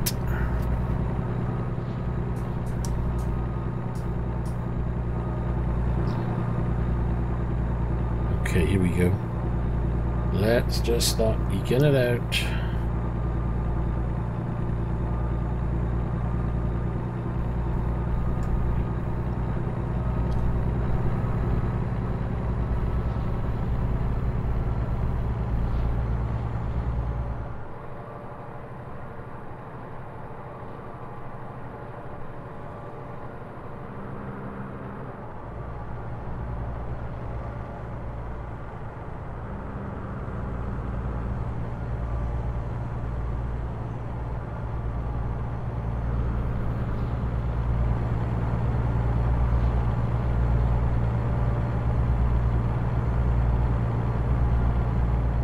Okay, here we go. Let's just start eking it out.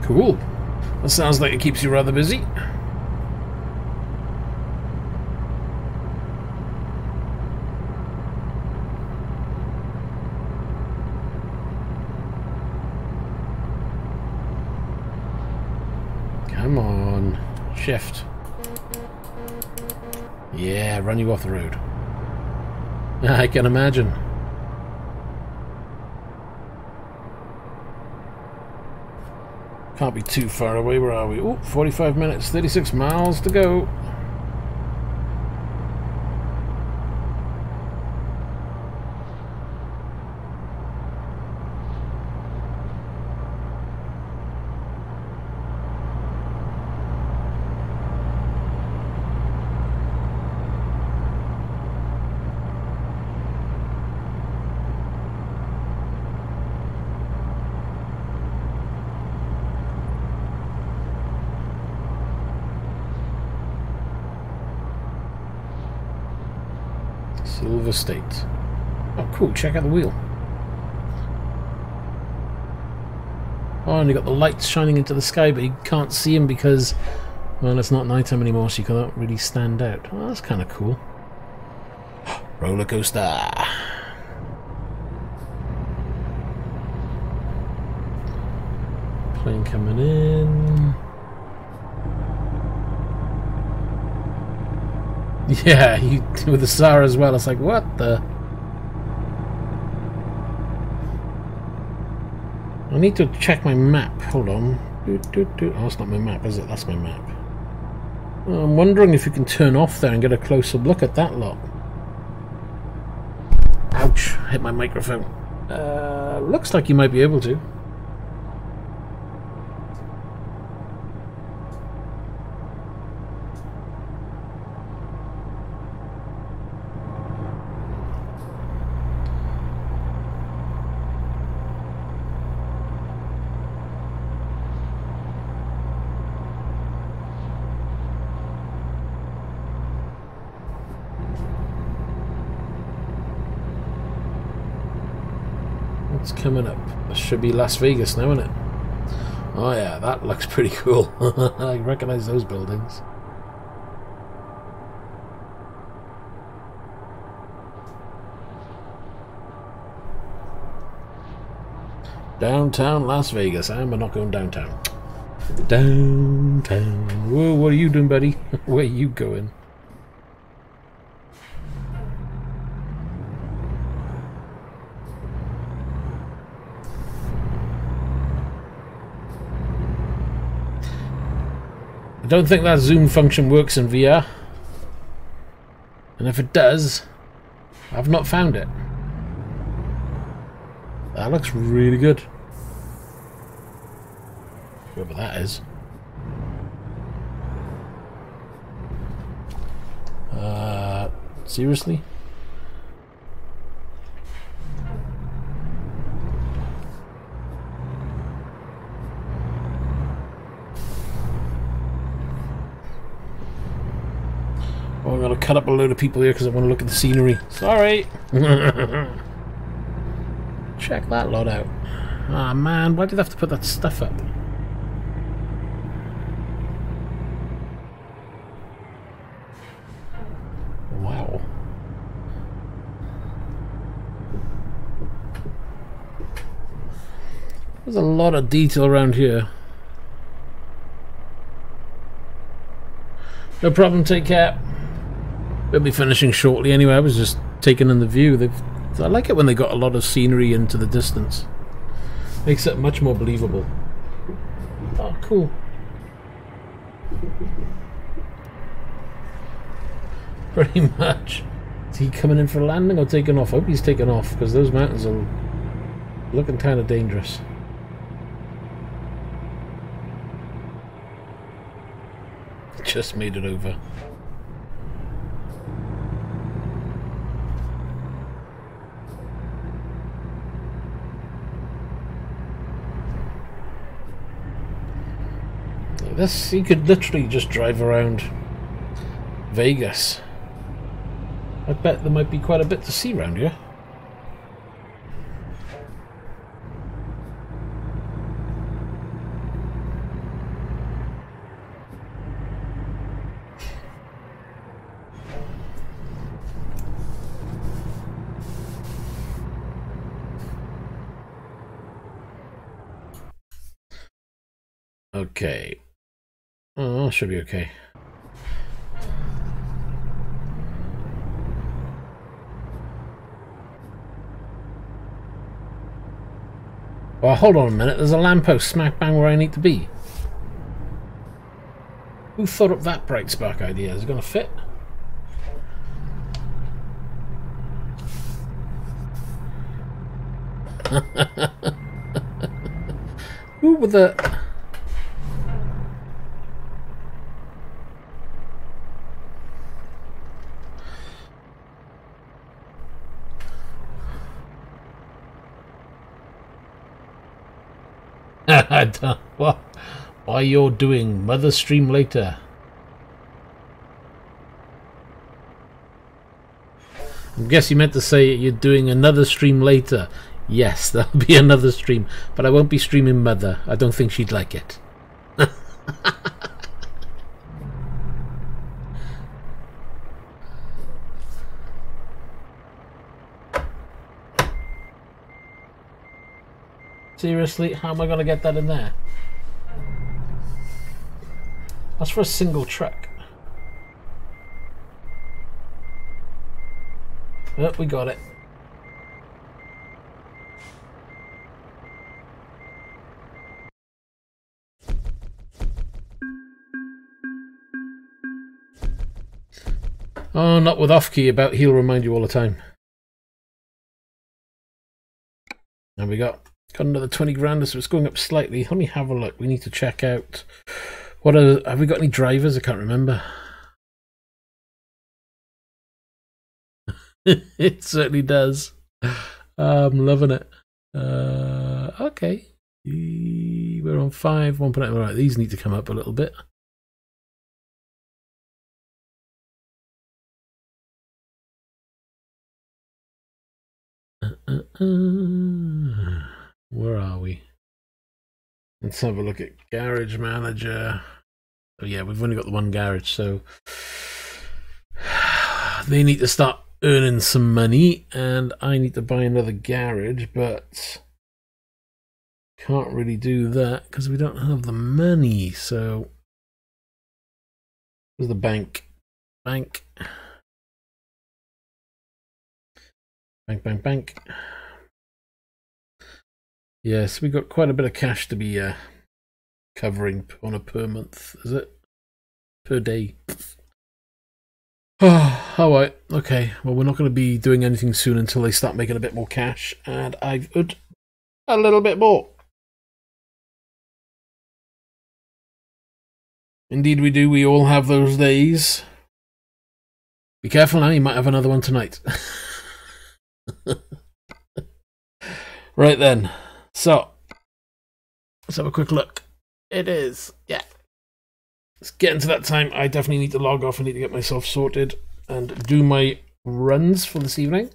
Cool. That sounds like it keeps you rather busy. Come on. Shift. Yeah, run you off the road. I can imagine. Can't be too far away. Where are we? Oh, 45 minutes, 36 miles to go. Silver State. Oh, cool. Check out the wheel. Oh, and you got the lights shining into the sky, but you can't see them because, well, it's not nighttime anymore, so you can't really stand out. Oh, that's kind of cool. Roller coaster. Plane coming in. Yeah, you with the SAR as well. It's like, what the? I need to check my map. Hold on. Oh, it's not my map, is it? That's my map. I'm wondering if you can turn off there and get a closer look at that lot. Ouch! Hit my microphone. Looks like you might be able to. It's coming up. This should be Las Vegas now, isn't it? Oh yeah, that looks pretty cool. I recognise those buildings. Downtown Las Vegas. We're not going downtown. Downtown. Whoa, what are you doing, buddy? Where are you going? I don't think that zoom function works in VR. And if it does, I've not found it. That looks really good. Whoever that is. Seriously? Oh, I'm gonna cut up a load of people here because I want to look at the scenery. Sorry! Check that lot out. Ah, oh, man, why did I have to put that stuff up? Wow. There's a lot of detail around here. No problem, take care. We'll be finishing shortly anyway. I was just taking in the view. I like it when they got a lot of scenery into the distance. Makes it much more believable. Oh, cool. Pretty much. Is he coming in for a landing or taking off? I hope he's taking off because those mountains are looking kind of dangerous. Just made it over. This, he could literally just drive around Vegas. I bet there might be quite a bit to see around here. Okay. Oh, should be okay. Well, hold on a minute. There's a lamppost smack bang where I need to be. Who thought up that bright spark idea? Is it going to fit? Who with the... What? Why you're doing Mother Stream later? I guess you meant to say you're doing another stream later. Yes, there'll be another stream, but I won't be streaming Mother. I don't think she'd like it. Seriously, how am I going to get that in there? That's for a single truck. Oh, we got it. Oh, not with off-key about he'll remind you all the time. There we go. Got another 20 grand, so it's going up slightly. Let me have a look. We need to check out... What are... Have we got any drivers? I can't remember. It certainly does. I'm loving it. Okay. We're on 5, 1.8. Right, these need to come up a little bit. Where are we? Let's have a look at Garage Manager. Oh yeah, we've only got the one garage, so they need to start earning some money, and I need to buy another garage, but can't really do that because we don't have the money. So where's the bank? Bank. Bank. Yes, we got quite a bit of cash to be covering on a per month, is it? Per day. Oh, alright, okay. Well, we're not going to be doing anything soon until they start making a bit more cash, and I've earned a little bit more. Indeed we do, we all have those days. Be careful now, you might have another one tonight. Right then, so let's have a quick look. It is, yeah. It's getting to that time. I definitely need to log off. I need to get myself sorted and do my runs for this evening.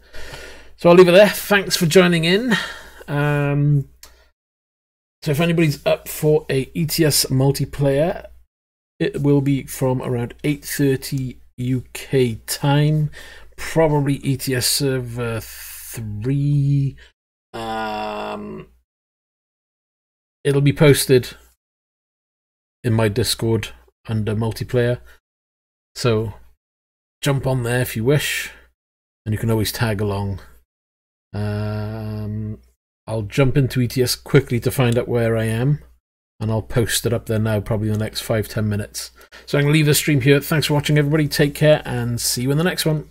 So I'll leave it there. Thanks for joining in. So if anybody's up for a ETS multiplayer, it will be from around 8:30 UK time. Probably ETS server 3. It'll be posted in my Discord under multiplayer, so jump on there if you wish, and you can always tag along. I'll jump into ETS quickly to find out where I am, and I'll post it up there now, probably in the next 5-10 minutes. So I'm going to leave the stream here. Thanks for watching, everybody. Take care, and see you in the next one.